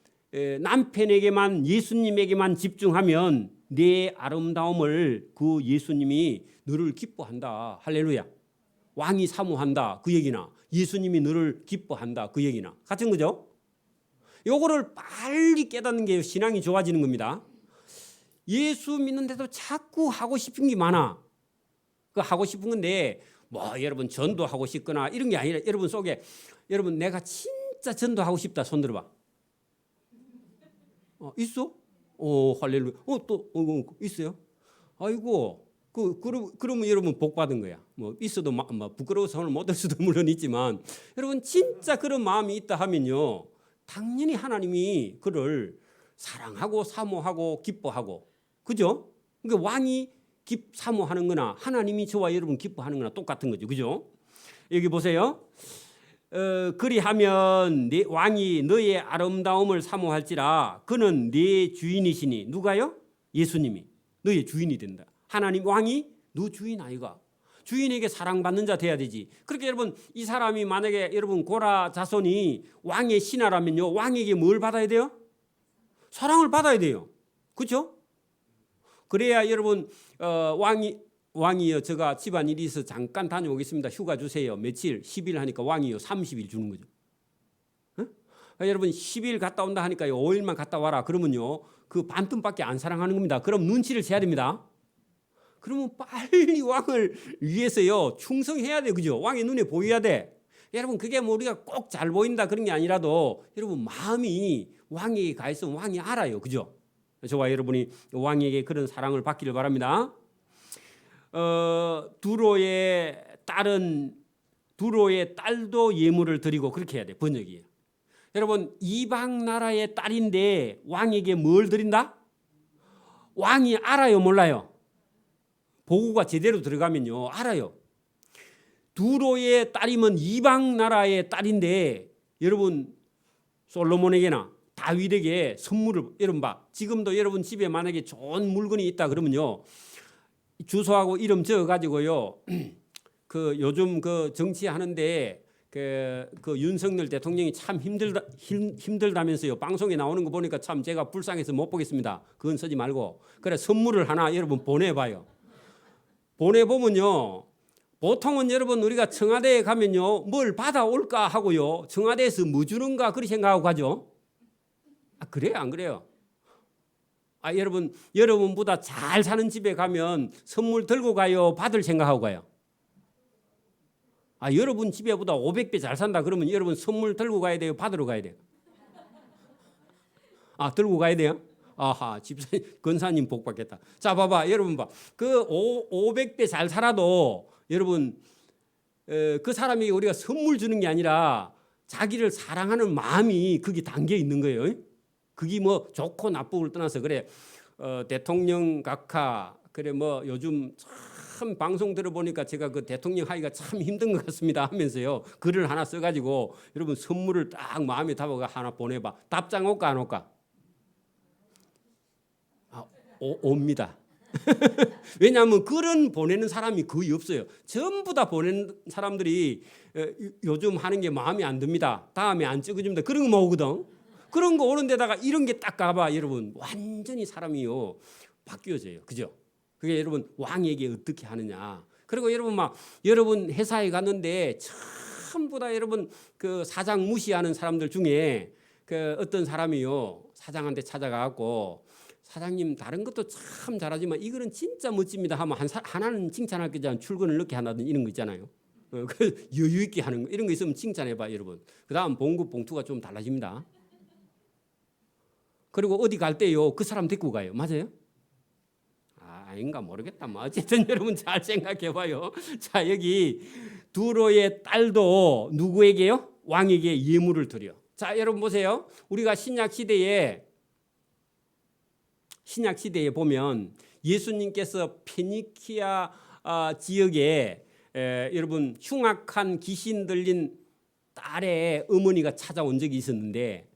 남편에게만 예수님에게만 집중하면 내 아름다움을 그 예수님이 너를 기뻐한다. 할렐루야. 왕이 사모한다 그 얘기나 예수님이 너를 기뻐한다 그 얘기나 같은 거죠. 요거를 빨리 깨닫는 게 신앙이 좋아지는 겁니다. 예수 믿는데도 자꾸 하고 싶은 게 많아. 그 하고 싶은 건데 뭐 여러분 전도하고 싶거나 이런 게 아니라 여러분 속에 여러분 내가 진짜 전도하고 싶다 손 들어봐. 있어? 할렐루야. 또 있어요? 아이고 그러면 여러분 복 받은 거야. 뭐 있어도 부끄러워서 손을 못 들 수도 물론 있지만 여러분 진짜 그런 마음이 있다 하면요 당연히 하나님이 그를 사랑하고 사모하고 기뻐하고 그죠? 그러니까 왕이 사모하는 거나 하나님이 저와 여러분 기뻐하는 거나 똑같은 거죠. 그죠? 여기 보세요. 그리하면 네 왕이 너의 아름다움을 사모할지라 그는 네 주인이시니 누가요? 예수님이 너의 주인이 된다. 하나님 왕이 너 주인 아이가 주인에게 사랑받는 자 돼야 되지. 그렇게 여러분 이 사람이 만약에 여러분 고라 자손이 왕의 신하라면요 왕에게 뭘 받아야 돼요? 사랑을 받아야 돼요. 그렇죠? 그래야 여러분 왕이요 제가 집안일이 있어서 잠깐 다녀오겠습니다. 휴가 주세요. 며칠 10일 하니까 왕이요 30일 주는 거죠. 여러분 10일 갔다 온다 하니까요 5일만 갔다 와라 그러면요 그 반틈밖에 안 사랑하는 겁니다. 그럼 눈치를 채야 됩니다. 그러면 빨리 왕을 위해서요 충성해야 돼. 그죠? 왕의 눈에 보여야 돼. 여러분 그게 뭐 우리가 꼭 잘 보인다 그런 게 아니라도 여러분 마음이 왕에게 가 있으면 왕이 알아요. 그죠? 저와 여러분이 왕에게 그런 사랑을 받기를 바랍니다. 두로의 딸도 예물을 드리고 그렇게 해야 돼. 번역이에요. 여러분 이방 나라의 딸인데 왕에게 뭘 드린다? 왕이 알아요 몰라요? 보고가 제대로 들어가면요 알아요. 두로의 딸이면 이방 나라의 딸인데 여러분 솔로몬에게나 다윗에게 선물을 여러분 봐. 지금도 여러분 집에 만약에 좋은 물건이 있다 그러면요 주소하고 이름 적어 가지고요 그 요즘 그 정치하는데 그 윤석열 대통령이 참 힘들다면서요 방송에 나오는 거 보니까 참 제가 불쌍해서 못 보겠습니다. 그건 쓰지 말고 그래 선물을 하나 여러분 보내봐요. 보내보면요 보통은 여러분 우리가 청와대에 가면요 뭘 받아올까 하고요 청와대에서 뭐 주는가 그렇게 생각하고 가죠. 그래요 안 그래요? 여러분보다 잘 사는 집에 가면 선물 들고 가요 받을 생각하고 가요? 여러분 집에보다 500배 잘 산다 그러면 여러분 선물 들고 가야 돼요 받으러 가야 돼요? 들고 가야 돼요? 아하, 집사님, 권사님 복 받겠다. 자, 봐봐, 여러분 봐. 그 500배 잘 살아도 여러분 그 사람이 우리가 선물 주는 게 아니라 자기를 사랑하는 마음이 그게 담겨 있는 거예요. 그게 뭐 좋고 나쁘고를 떠나서 그래 대통령 각하 그래 뭐 요즘 참 방송 들어보니까 제가 그 대통령 하기가 참 힘든 것 같습니다 하면서요 글을 하나 써가지고 여러분 선물을 딱 마음에 담아가 하나 보내봐. 답장 올까 안 올까? 옵니다. 왜냐하면 그런 보내는 사람이 거의 없어요. 전부 다 보내는 사람들이 요즘 하는 게 마음에 안 듭니다. 다음에 안 찍어줍니다. 그런 거 모으거든. 그런 거 오는 데다가 이런 게 딱 가봐 여러분 완전히 사람이요 바뀌어져요. 그죠? 그게 여러분 왕에게 어떻게 하느냐. 그리고 여러분 막 여러분 회사에 갔는데 전부 다 여러분 그 사장 무시하는 사람들 중에 그 어떤 사람이요 사장한테 찾아가고 사장님 다른 것도 참 잘하지만 이거는 진짜 멋집니다 하면 하나는 칭찬할 거잖아요. 출근을 늦게 한다든지 이런 거 있잖아요. 그 여유 있게 하는 거 이런 거 있으면 칭찬해봐 여러분. 그 다음 봉급 봉투가 좀 달라집니다. 그리고 어디 갈 때요 그 사람 데리고 가요. 맞아요? 아닌가 모르겠다. 뭐 어쨌든 여러분 잘 생각해봐요. 자 여기 두로의 딸도 누구에게요? 왕에게 예물을 드려. 자 여러분 보세요. 우리가 신약 시대에 보면 예수님께서 페니키아 지역에 여러분 흉악한 귀신 들린 딸의 어머니가 찾아온 적이 있었는데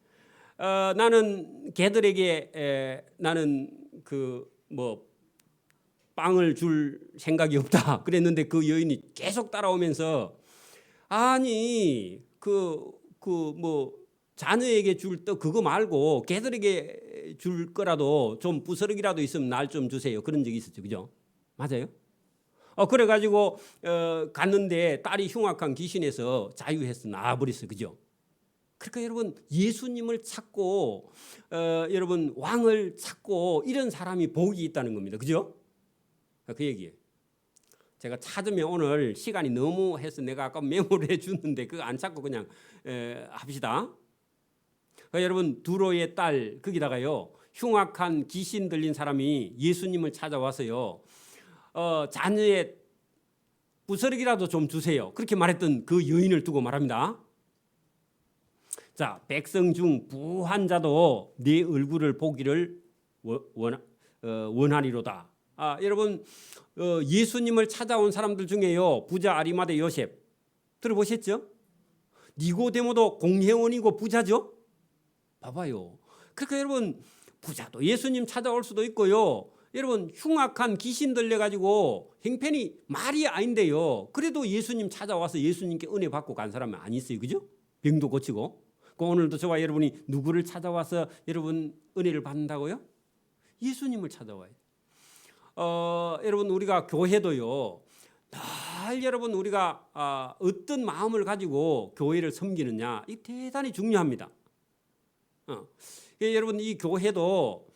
나는 걔들에게 나는 그 뭐 빵을 줄 생각이 없다 그랬는데 그 여인이 계속 따라오면서 아니 그 뭐 자녀에게 줄 떡 그거 말고 걔들에게 줄 거라도 좀 부스러기라도 있으면 날 좀 주세요. 그런 적이 있었죠. 그죠? 맞아요? 그래가지고 갔는데 딸이 흉악한 귀신에서 자유해서 나와버렸어요. 그죠? 그러니까 여러분 예수님을 찾고 여러분 왕을 찾고 이런 사람이 복이 있다는 겁니다. 그죠? 그 얘기예요. 제가 찾으면 오늘 시간이 너무 해서 내가 아까 메모를 해줬는데 그거 안 찾고 그냥 합시다. 여러분 두로의 딸 거기다가요 흉악한 귀신 들린 사람이 예수님을 찾아와서요 자녀의 부스러기라도 좀 주세요. 그렇게 말했던 그 여인을 두고 말합니다. 자 백성 중 부한 자도 네 얼굴을 보기를 원하리로다. 여러분 예수님을 찾아온 사람들 중에요 부자 아리마대 요셉 들어보셨죠? 니고데모도 공회원이고 부자죠? 봐봐요. 그러니까 여러분 부자도 예수님 찾아올 수도 있고요. 여러분 흉악한 귀신 들려가지고 형편이 말이 아닌데요. 그래도 예수님 찾아와서 예수님께 은혜 받고 간 사람은 안 있어요. 그죠? 병도 고치고. 오늘도 저와 여러분이 누구를 찾아와서 여러분 은혜를 받는다고요? 예수님을 찾아와요. 여러분 우리가 교회도요. 늘 여러분 우리가 어떤 마음을 가지고 교회를 섬기느냐 이 대단히 중요합니다. 여러분 이 교회도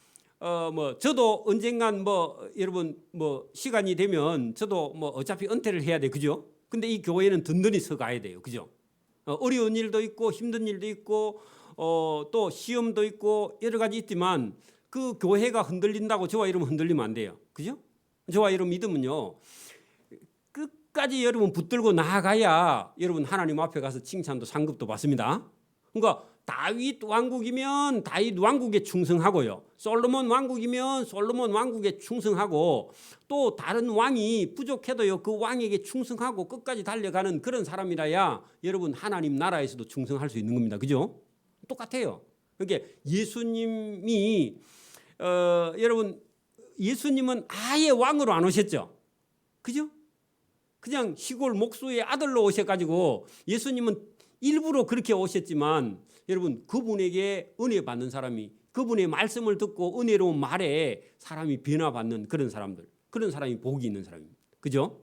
뭐 저도 언젠간 뭐 여러분 뭐 시간이 되면 저도 뭐 어차피 은퇴를 해야 돼. 그죠? 근데 이 교회는 든든히 서 가야 돼요. 그죠? 어려운 일도 있고 힘든 일도 있고 또 시험도 있고 여러 가지 있지만 그 교회가 흔들린다고 저와 여러분 흔들리면 안 돼요. 그죠? 저와 여러분 믿으면요. 끝까지 여러분 붙들고 나아가야 여러분 하나님 앞에 가서 칭찬도 상급도 받습니다. 그러니까 다윗 왕국이면 다윗 왕국에 충성하고요. 솔로몬 왕국이면 솔로몬 왕국에 충성하고 또 다른 왕이 부족해도요. 그 왕에게 충성하고 끝까지 달려가는 그런 사람이라야 여러분 하나님 나라에서도 충성할 수 있는 겁니다. 그죠? 똑같아요. 그러니까 예수님이 여러분 예수님은 아예 왕으로 안 오셨죠. 그죠? 그냥 시골 목수의 아들로 오셔가지고 예수님은 일부러 그렇게 오셨지만 여러분 그분에게 은혜 받는 사람이 그분의 말씀을 듣고 은혜로운 말에 사람이 변화받는 그런 사람들 그런 사람이 복이 있는 사람입니다. 그죠?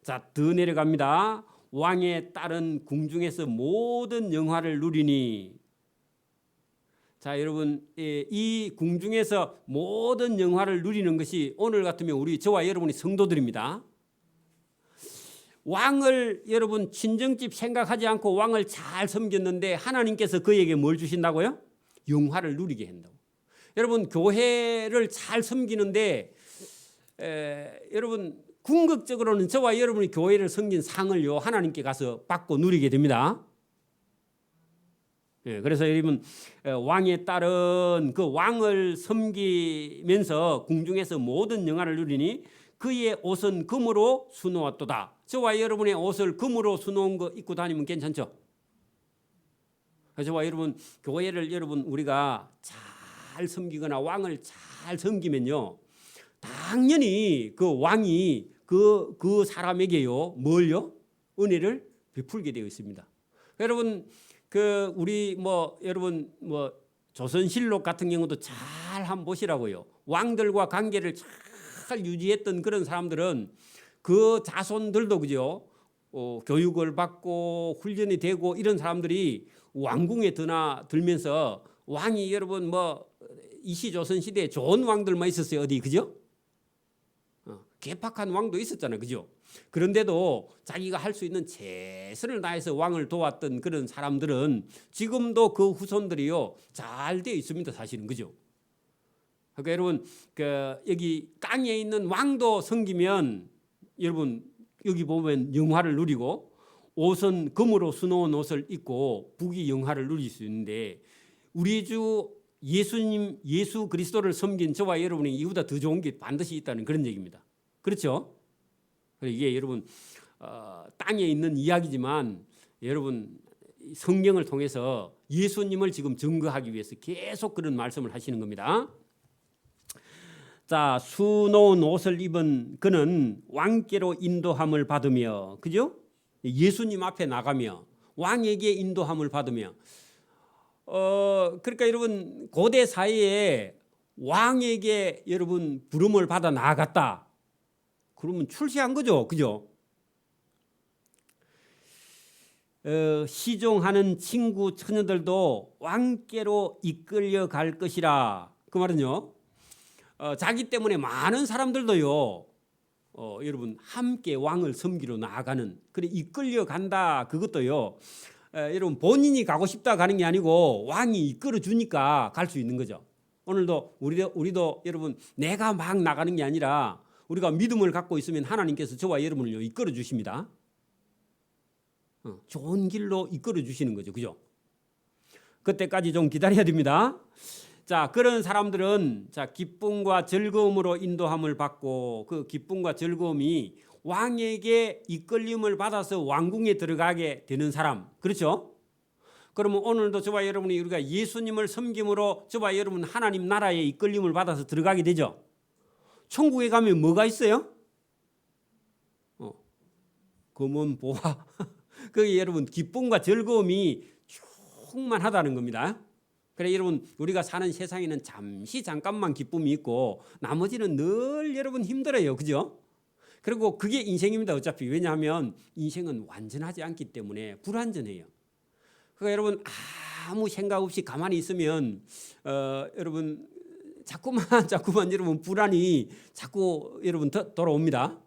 자, 더 내려갑니다. 왕의 딸은 궁중에서 모든 영화를 누리니. 자 여러분 이 궁중에서 모든 영화를 누리는 것이 오늘 같으면 우리 저와 여러분이 성도들입니다. 왕을 여러분 친정집 생각하지 않고 왕을 잘 섬겼는데 하나님께서 그에게 뭘 주신다고요? 영화를 누리게 한다고. 여러분 교회를 잘 섬기는데 여러분 궁극적으로는 저와 여러분이 교회를 섬긴 상을요 하나님께 가서 받고 누리게 됩니다. 그래서 여러분 왕의 딸은 그 왕을 섬기면서 궁중에서 모든 영화를 누리니 그의 옷은 금으로 수놓았도다. 저와 여러분의 옷을 금으로 수놓은 거 입고 다니면 괜찮죠? 저와 여러분 교회를 여러분 우리가 잘 섬기거나 왕을 잘 섬기면요 당연히 그 왕이 그 사람에게요 뭘요? 은혜를 베풀게 되어 있습니다. 여러분 우리 여러분 조선실록 같은 경우도 잘 한번 보시라고요. 왕들과 관계를 잘 유지했던 그런 사람들은 그 자손들도 그죠? 교육을 받고 훈련이 되고 이런 사람들이 왕궁에 들면서 왕이 여러분 이시조선 시대에 좋은 왕들만 있었어요. 어디 그죠? 괴팍한 왕도 있었잖아요. 그죠? 그런데도 자기가 할 수 있는 최선을 다해서 왕을 도왔던 그런 사람들은 지금도 그 후손들이요 잘 되어 있습니다. 사실은 그죠? 그러니까 여러분 여기 땅에 있는 왕도 섬기면 여러분 여기 보면 영화를 누리고 옷은 금으로 수놓은 옷을 입고 북이 영화를 누릴 수 있는데 우리 주 예수님 예수 그리스도를 섬긴 저와 여러분이 이보다 더 좋은 게 반드시 있다는 그런 얘기입니다. 그렇죠? 이게 여러분 땅에 있는 이야기지만 여러분 성경을 통해서 예수님을 지금 증거하기 위해서 계속 그런 말씀을 하시는 겁니다. 자, 수놓은 옷을 입은 그는 왕께로 인도함을 받으며 그죠? 예수님 앞에 나가며 왕에게 인도함을 받으며 그러니까 여러분 고대 사회에 왕에게 여러분 부름을 받아 나아갔다. 그러면 출세한 거죠. 그죠? 시종하는 친구 처녀들도 왕께로 이끌려 갈 것이라. 그 말은요. 자기 때문에 많은 사람들도요. 여러분 함께 왕을 섬기러 나아가는 그래 이끌려 간다. 그것도요. 여러분 본인이 가고 싶다 가는 게 아니고 왕이 이끌어 주니까 갈 수 있는 거죠. 오늘도 우리도 여러분 내가 막 나가는 게 아니라 우리가 믿음을 갖고 있으면 하나님께서 저와 여러분을 이끌어 주십니다. 좋은 길로 이끌어 주시는 거죠. 그죠? 그때까지 좀 기다려야 됩니다. 자, 그런 사람들은 자, 기쁨과 즐거움으로 인도함을 받고 그 기쁨과 즐거움이 왕에게 이끌림을 받아서 왕궁에 들어가게 되는 사람. 그렇죠? 그러면 오늘도 저와 여러분이 우리가 예수님을 섬김으로 저와 여러분 하나님 나라에 이끌림을 받아서 들어가게 되죠. 천국에 가면 뭐가 있어요? 검은 보화. 그게 여러분 기쁨과 즐거움이 충만하다는 겁니다. 그래 여러분 우리가 사는 세상에는 잠깐만 기쁨이 있고 나머지는 늘 여러분 힘들어요. 그죠? 그리고 그게 인생입니다. 어차피 왜냐하면 인생은 완전하지 않기 때문에 불완전해요. 그러니까 여러분 아무 생각 없이 가만히 있으면 여러분 자꾸만 여러분 불안이 자꾸 여러분 돌아옵니다.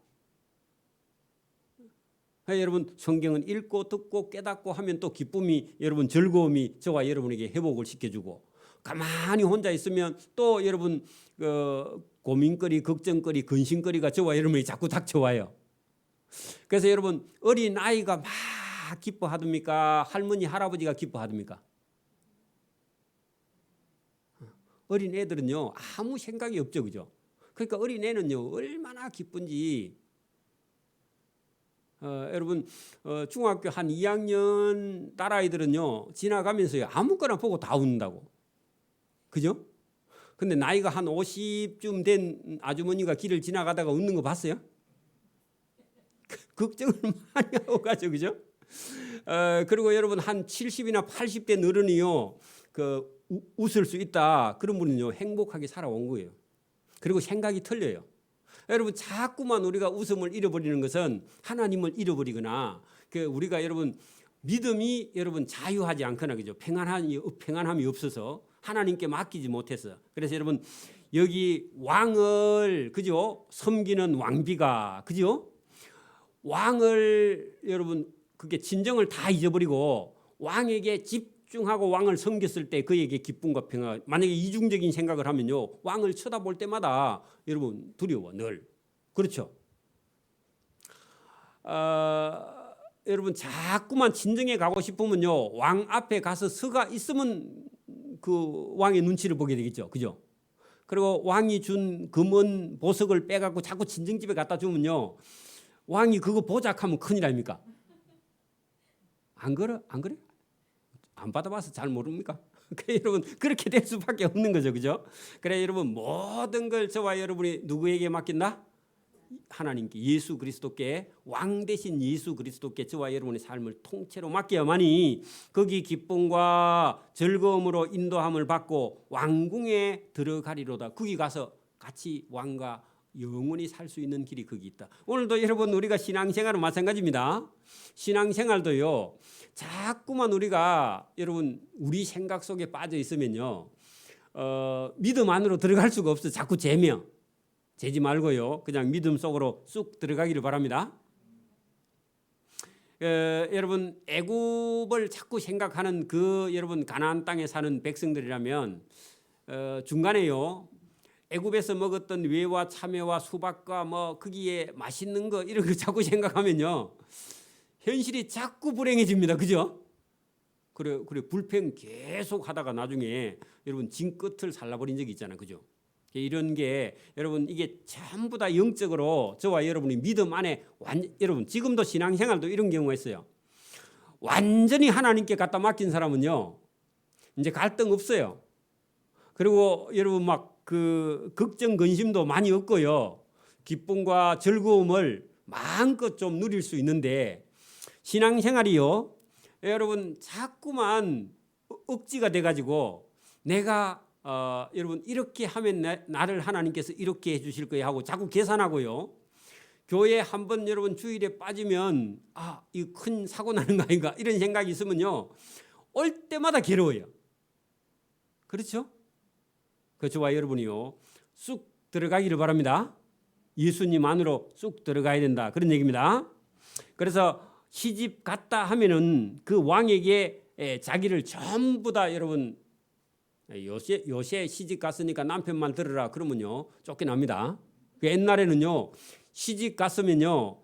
여러분 성경은 읽고 듣고 깨닫고 하면 또 기쁨이 여러분 즐거움이 저와 여러분에게 회복을 시켜주고 가만히 혼자 있으면 또 여러분 고민거리 걱정거리 근심거리가 저와 여러분이 자꾸 닥쳐와요. 그래서 여러분 어린 아이가 막 기뻐하듭니까? 할머니 할아버지가 기뻐하듭니까? 어린 애들은요 아무 생각이 없죠. 그죠? 그러니까 어린 애는요 얼마나 기쁜지 여러분 중학교 한 2학년 딸아이들은요 지나가면서요 아무거나 보고 다 웃는다고. 그죠? 근데 나이가 한 50쯤 된 아주머니가 길을 지나가다가 웃는 거 봤어요? 걱정을 많이 하고 가죠. 그죠? 그리고 여러분 한 70이나 80대 어른이요 웃을 수 있다. 그런 분은요 행복하게 살아온 거예요. 그리고 생각이 틀려요. 여러분 자꾸만 우리가 웃음을 잃어버리는 것은 하나님을 잃어버리거나 우리가 여러분 믿음이 여러분 자유하지 않거나 그죠? 평안함이 없어서 하나님께 맡기지 못해서. 그래서 여러분 여기 왕을 그죠? 섬기는 왕비가 그죠? 왕을 여러분 그게 진정을 다 잊어버리고 왕에게 집중하고 왕을 섬겼을 때 그에게 기쁨과 평화. 만약에 이중적인 생각을 하면요 왕을 쳐다볼 때마다 여러분 두려워 늘. 그렇죠? 여러분 자꾸만 진정해 가고 싶으면요 왕 앞에 가서 서가 있으면 그 왕의 눈치를 보게 되겠죠. 그죠? 그리고 왕이 준 금은 보석을 빼갖고 자꾸 진정집에 갖다 주면요 왕이 그거 보작하면 큰일 아닙니까? 안 그래? 안 받아봐서 잘 모릅니까? 그래 여러분 그렇게 될 수밖에 없는 거죠, 그죠? 그래 여러분 모든 걸 저와 여러분이 누구에게 맡긴다? 하나님께, 예수 그리스도께, 왕 대신 예수 그리스도께 저와 여러분의 삶을 통째로 맡겨야만이 거기 기쁨과 즐거움으로 인도함을 받고 왕궁에 들어가리로다. 거기 가서 같이 왕과 영원히 살 수 있는 길이 거기 있다. 오늘도 여러분 우리가 신앙생활은 마찬가지입니다. 신앙생활도요, 자꾸만 우리가 여러분 우리 생각 속에 빠져 있으면요, 믿음 안으로 들어갈 수가 없어. 자꾸 재지 말고요, 그냥 믿음 속으로 쑥 들어가기를 바랍니다. 여러분 애굽을 자꾸 생각하는 그 여러분 가나안 땅에 사는 백성들이라면 중간에요, 애굽에서 먹었던 외와 참외와 수박과 뭐 거기에 맛있는 거 이런 거 자꾸 생각하면요, 현실이 자꾸 불행해집니다. 그죠? 그래 불평 계속 하다가 나중에 여러분 진 끝을 살라버린 적이 있잖아요. 그죠? 이런 게 여러분 이게 전부 다 영적으로 저와 여러분이 믿음 안에 여러분 지금도 신앙생활도 이런 경우가 있어요. 완전히 하나님께 갖다 맡긴 사람은요, 이제 갈등 없어요. 그리고 여러분 막 그 걱정 근심도 많이 없고요, 기쁨과 즐거움을 마음껏 좀 누릴 수 있는데, 신앙생활이요 여러분 자꾸만 억지가 돼가지고 내가 여러분 이렇게 하면 나를 하나님께서 이렇게 해주실 거야 하고 자꾸 계산하고요, 교회 한번 여러분 주일에 빠지면 이 큰 사고 나는 거 아닌가 이런 생각이 있으면요, 올 때마다 괴로워요. 그렇죠? 그 저와 여러분이요 쑥 들어가기를 바랍니다. 예수님 안으로 쑥 들어가야 된다, 그런 얘기입니다. 그래서 시집 갔다 하면은 그 왕에게 자기를 전부 다 여러분, 요새 시집 갔으니까 남편 말 들으라 그러면요 쫓겨납니다. 옛날에는요 시집 갔으면요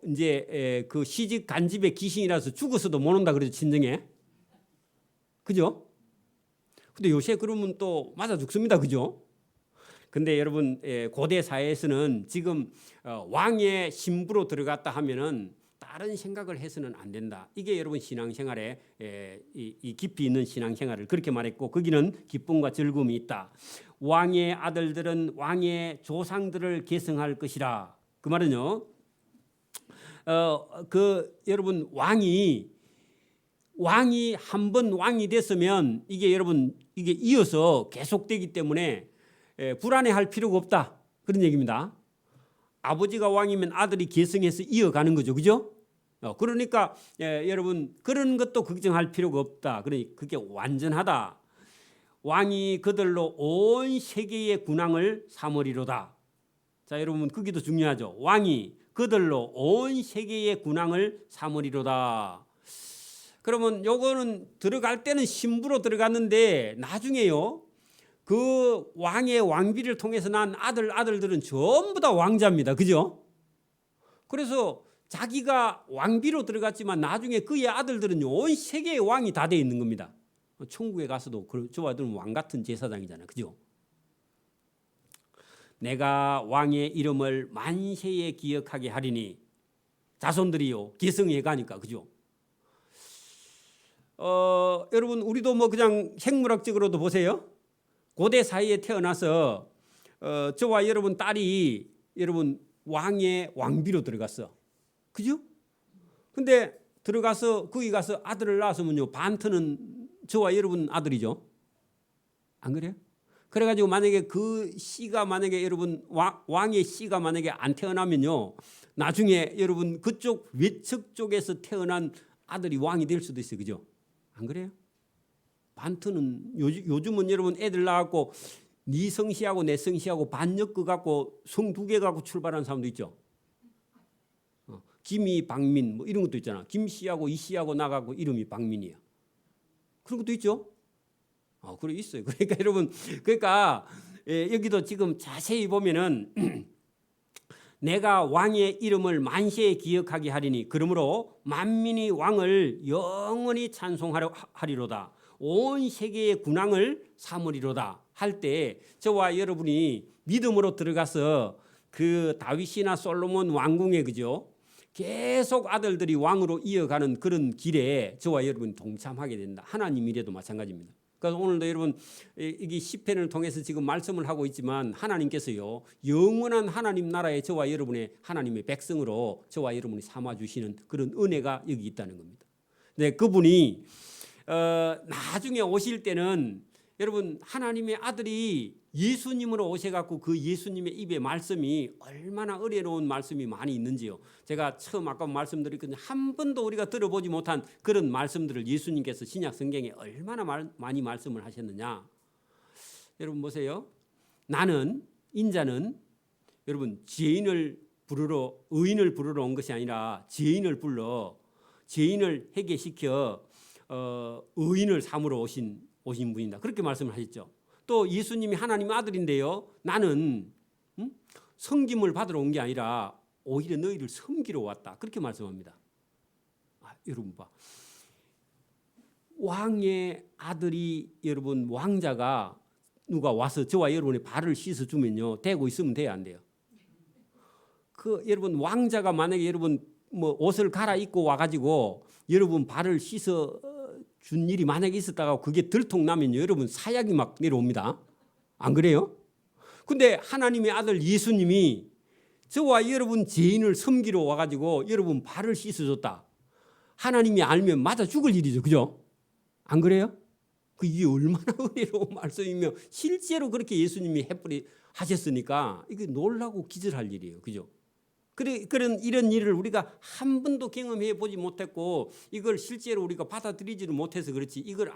이제 그 시집 간 집에 귀신이라서 죽어서도 못 온다 그러죠, 친정에. 그죠? 근데 요새 그러면 또 맞아 죽습니다. 그죠? 근데 여러분 고대 사회에서는 지금 왕의 신부로 들어갔다 하면은 다른 생각을 해서는 안 된다. 이게 여러분 신앙생활에 이 깊이 있는 신앙생활을 그렇게 말했고, 거기는 기쁨과 즐거움이 있다. 왕의 아들들은 왕의 조상들을 계승할 것이라. 그 말은요, 여러분 왕이 한 번 왕이 됐으면 이게 여러분 이게 이어서 계속되기 때문에 불안해할 필요가 없다, 그런 얘기입니다. 아버지가 왕이면 아들이 계승해서 이어가는 거죠, 그죠? 그러니까 여러분 그런 것도 걱정할 필요가 없다. 그러니 그게 완전하다. 왕이 그들로 온 세계의 군왕을 삼으리로다. 자 여러분 거기도 중요하죠. 왕이 그들로 온 세계의 군왕을 삼으리로다. 그러면 요거는 들어갈 때는 신부로 들어갔는데 나중에요 그 왕의 왕비를 통해서 난 아들들은 전부 다 왕자입니다. 그죠? 그래서 자기가 왕비로 들어갔지만 나중에 그의 아들들은 온 세계의 왕이 다 돼 있는 겁니다. 천국에 가서도 저 아들은 왕 같은 제사장이잖아요. 그죠? 내가 왕의 이름을 만세에 기억하게 하리니, 자손들이요 계승해 가니까. 그죠? 여러분 우리도 뭐 그냥 생물학적으로도 보세요. 고대 사이에 태어나서 저와 여러분 딸이 여러분 왕의 왕비로 들어갔어. 그죠? 근데 들어가서 거기 가서 아들을 낳았으면요 반트는 저와 여러분 아들이죠. 안 그래요? 그래가지고 만약에 그 씨가 만약에 여러분 왕의 씨가 만약에 안 태어나면요 나중에 여러분 그쪽 외척 쪽에서 태어난 아들이 왕이 될 수도 있어요. 그죠? 안 그래요? 반트는 요즘은 여러분 애들 낳았고 네 성씨하고 내 성씨하고 반 엮어 갖고 성 두 개 갖고 출발하는 사람도 있죠. 김이 박민 뭐 이런 것도 있잖아. 김씨하고 이씨하고 나가고 이름이 박민이야. 그런 것도 있죠. 그래 있어요. 그러니까 여러분 그러니까 여기도 지금 자세히 보면은 내가 왕의 이름을 만세에 기억하게 하리니 그러므로 만민이 왕을 영원히 찬송하리로다. 온 세계의 군왕을 삼으리로다 할 때 저와 여러분이 믿음으로 들어가서 그 다윗이나 솔로몬 왕궁에 그죠? 계속 아들들이 왕으로 이어가는 그런 길에 저와 여러분이 동참하게 된다. 하나님 일에도 마찬가지입니다. 그래서 오늘도 여러분 이게 시편을 통해서 지금 말씀을 하고 있지만 하나님께서요 영원한 하나님 나라의 저와 여러분의 하나님의 백성으로 저와 여러분이 삼아 주시는 그런 은혜가 여기 있다는 겁니다. 네, 그분이 나중에 오실 때는 여러분 하나님의 아들이 예수님으로 오셔갖고 그 예수님의 입에 말씀이 얼마나 은혜로운 말씀이 많이 있는지요. 제가 처음 아까 말씀드렸거든요. 한 번도 우리가 들어보지 못한 그런 말씀들을 예수님께서 신약 성경에 얼마나 많이 말씀을 하셨느냐. 여러분 보세요. 나는 인자는 여러분 의인을 부르러 온 것이 아니라 죄인을 불러 죄인을 회개시켜 의인을 삼으러 오신 분이다. 그렇게 말씀을 하셨죠. 또 예수님이 하나님의 아들인데요. 나는 섬김을 받으러 온 게 아니라 오히려 너희를 섬기러 왔다. 그렇게 말씀합니다. 여러분 봐. 왕의 아들이 여러분 왕자가 누가 와서 저와 여러분의 발을 씻어 주면요. 대고 있으면 돼요, 안 돼요? 그 여러분 왕자가 만약에 여러분 뭐 옷을 갈아입고 와 가지고 여러분 발을 씻어 준 일이 만약에 있었다가 그게 들통나면 여러분 사약이 막 내려옵니다. 안 그래요? 근데 하나님의 아들 예수님이 저와 여러분 죄인을 섬기러 와가지고 여러분 발을 씻어줬다. 하나님이 알면 맞아 죽을 일이죠. 그죠? 안 그래요? 이게 얼마나 은혜로운 말씀이며 실제로 그렇게 예수님이 해버리 하셨으니까 이게 놀라고 기절할 일이에요. 그죠? 이런 일을 우리가 한 번도 경험해 보지 못했고 이걸 실제로 우리가 받아들이지를 못해서 그렇지 이걸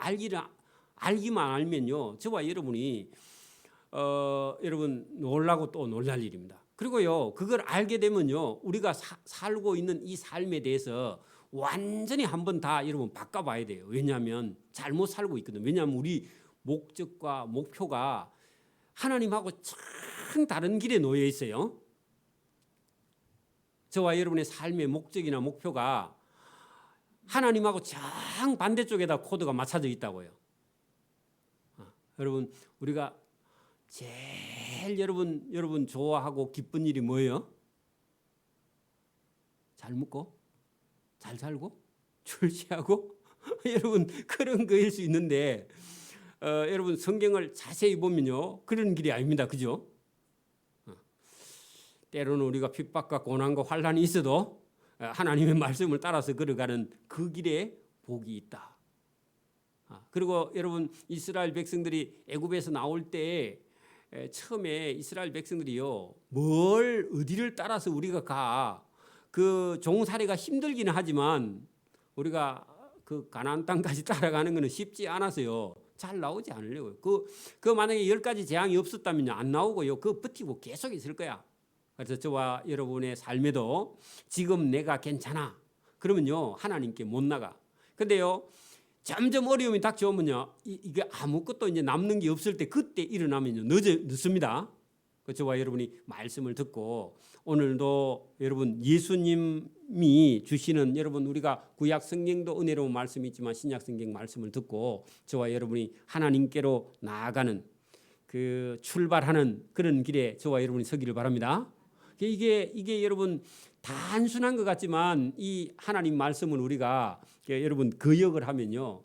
알기만 알면요 저와 여러분이 여러분 놀라고 또 놀랄 일입니다. 그리고요 그걸 알게 되면요 우리가 살고 있는 이 삶에 대해서 완전히 한번 다 여러분 바꿔봐야 돼요. 왜냐하면 잘못 살고 있거든요. 왜냐하면 우리 목적과 목표가 하나님하고 참 다른 길에 놓여 있어요. 저와 여러분의 삶의 목적이나 목표가 하나님하고 정 반대쪽에다 코드가 맞춰져 있다고요. 여러분 우리가 제일 여러분 좋아하고 기쁜 일이 뭐예요? 잘 먹고 잘 살고 출세하고 여러분 그런 거일 수 있는데 여러분 성경을 자세히 보면요 그런 길이 아닙니다. 그죠? 때로는 우리가 핍박과 고난과 환난이 있어도 하나님의 말씀을 따라서 걸어가는 그 길에 복이 있다. 그리고 여러분 이스라엘 백성들이 애굽에서 나올 때 처음에 이스라엘 백성들이요 어디를 따라서 우리가 그 종살이가 힘들기는 하지만 우리가 그 가나안 땅까지 따라가는 것은 쉽지 않아서요 잘 나오지 않으려고요. 그 만약에 10가지 재앙이 없었다면 안 나오고요 그 버티고 계속 있을 거야. 그래서 저와 여러분의 삶에도 지금 내가 괜찮아 그러면요 하나님께 못 나가. 근데요 점점 어려움이 닥쳐오면요 이게 아무것도 이제 남는 게 없을 때 그때 일어나면요 늦습니다. 저와 여러분이 말씀을 듣고 오늘도 여러분 예수님이 주시는 여러분 우리가 구약 성경도 은혜로운 말씀이 있지만 신약 성경 말씀을 듣고 저와 여러분이 하나님께로 나아가는 그 출발하는 그런 길에 저와 여러분이 서기를 바랍니다. 이게 여러분 단순한 것 같지만 이 하나님 말씀을 우리가 여러분 거역을 하면요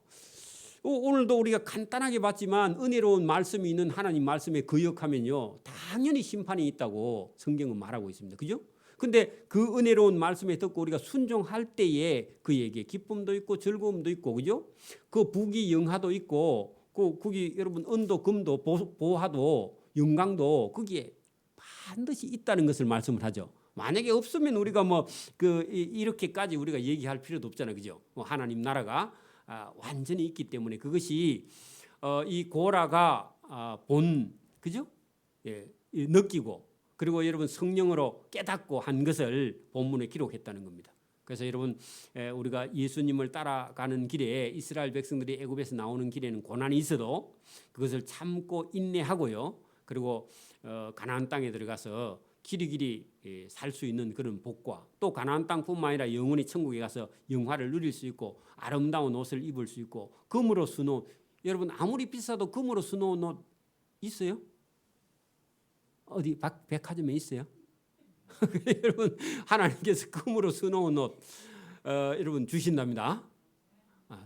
오늘도 우리가 간단하게 봤지만 은혜로운 말씀이 있는 하나님 말씀에 거역하면요 당연히 심판이 있다고 성경은 말하고 있습니다. 그죠? 근데 그 은혜로운 말씀에 듣고 우리가 순종할 때에 그에게 기쁨도 있고 즐거움도 있고 그죠? 그 부귀 영화도 있고 거기 여러분 은도 금도 보화도 영광도 거기에 반드시 있다는 것을 말씀을 하죠. 만약에 없으면 우리가 이렇게까지 우리가 얘기할 필요도 없잖아요. 그죠? 하나님 나라가 완전히 있기 때문에 그것이 이 고라가 그죠? 예, 느끼고 그리고 여러분 성령으로 깨닫고 한 것을 본문에 기록했다는 겁니다. 그래서 여러분 우리가 예수님을 따라가는 길에 이스라엘 백성들이 애굽에서 나오는 길에는 고난이 있어도 그것을 참고 인내하고요. 그리고 가나안 땅에 들어가서 길이길이 살 수 있는 그런 복과 또 가나안 땅뿐만 아니라 영원히 천국에 가서 영화를 누릴 수 있고 아름다운 옷을 입을 수 있고 금으로 수놓은 여러분 아무리 비싸도 금으로 수놓은 옷 있어요? 어디 백화점에 있어요? 여러분 하나님께서 금으로 써놓은 옷 여러분 주신답니다.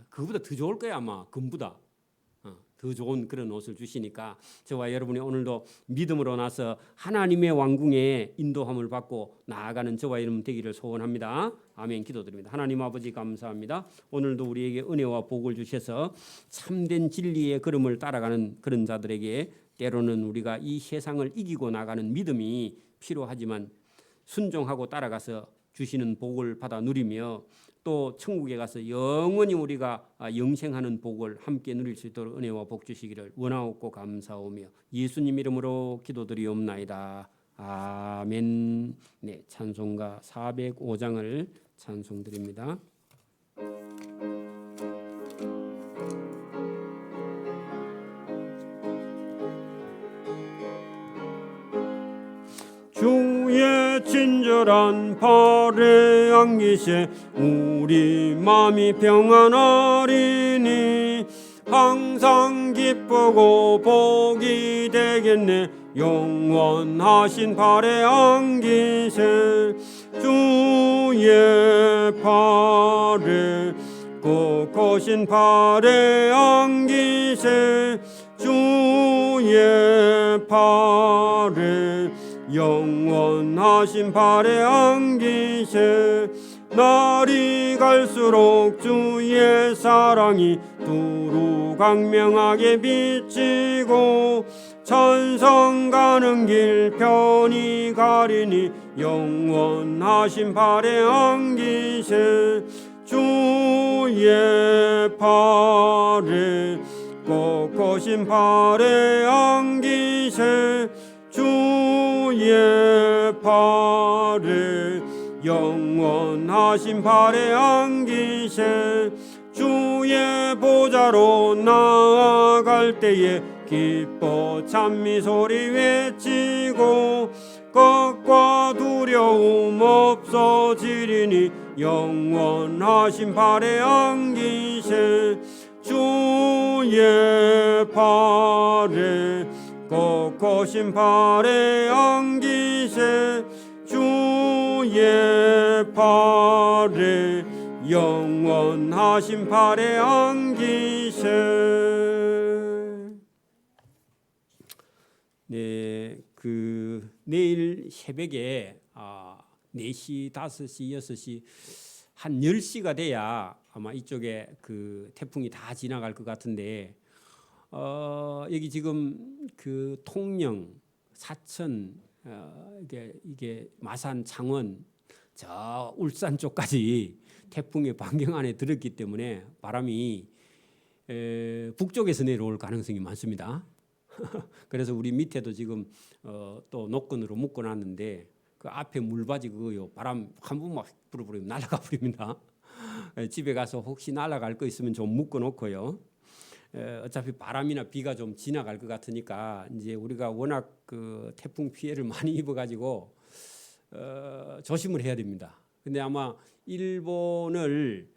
그거보다 더 좋을 거야 아마 금보다. 더 좋은 그런 옷을 주시니까 저와 여러분이 오늘도 믿음으로 나서 하나님의 왕궁에 인도함을 받고 나아가는 저와 여러분 되기를 소원합니다. 아멘. 기도드립니다. 하나님 아버지 감사합니다. 오늘도 우리에게 은혜와 복을 주셔서 참된 진리의 걸음을 따라가는 그런 자들에게 때로는 우리가 이 세상을 이기고 나가는 믿음이 필요하지만 순종하고 따라가서 주시는 복을 받아 누리며 또 천국에 가서 영원히 우리가 영생하는 복을 함께 누릴 수 있도록 은혜와 복 주시기를 원하옵고 감사오며 예수님 이름으로 기도드리옵나이다. 아멘. 네, 찬송가 405장을 찬송드립니다. 주의 친절한 발에 안기세 우리 마음이 평안하리니 항상 기쁘고 복이 되겠네. 영원하신 발에 안기세 주의 발에 꼿꼿인 발에 안기세 주의 발에 영원하신 발에 안기세 날이 갈수록 주의 사랑이 두루 광명하게 비치고 천성 가는 길 편히 가리니 영원하신 발에 안기세 주의 발에 꼿꼿인 발에 안기세 주의 발에 영원하신 발에 안기세 주의 보좌로 나아갈 때에 기뻐 찬미 소리 외치고 걱과 두려움 없어지리니 영원하신 발에 안기세 주의 발에 꼿꼿인 발에 안기세 주의 발에 영원하신 발에 안기세. 네, 내일 새벽에 4시, 5시, 6시 한 10시가 돼야 아마 이쪽에 태풍이 다 지나갈 것 같은데 여기 지금 통영, 사천, 이게 마산, 창원, 저 울산 쪽까지 태풍의 반경 안에 들었기 때문에 바람이 북쪽에서 내려올 가능성이 많습니다. 그래서 우리 밑에도 지금 또 노건으로 묶어놨는데 그 앞에 물바지 그거요 바람 한 번 막 불어버리면 날아가 버립니다. 집에 가서 혹시 날아갈 거 있으면 좀 묶어놓고요. 어차피 바람이나 비가 좀 지나갈 것 같으니까 이제 우리가 워낙 태풍 피해를 많이 입어가지고 조심을 해야 됩니다. 근데 아마 일본을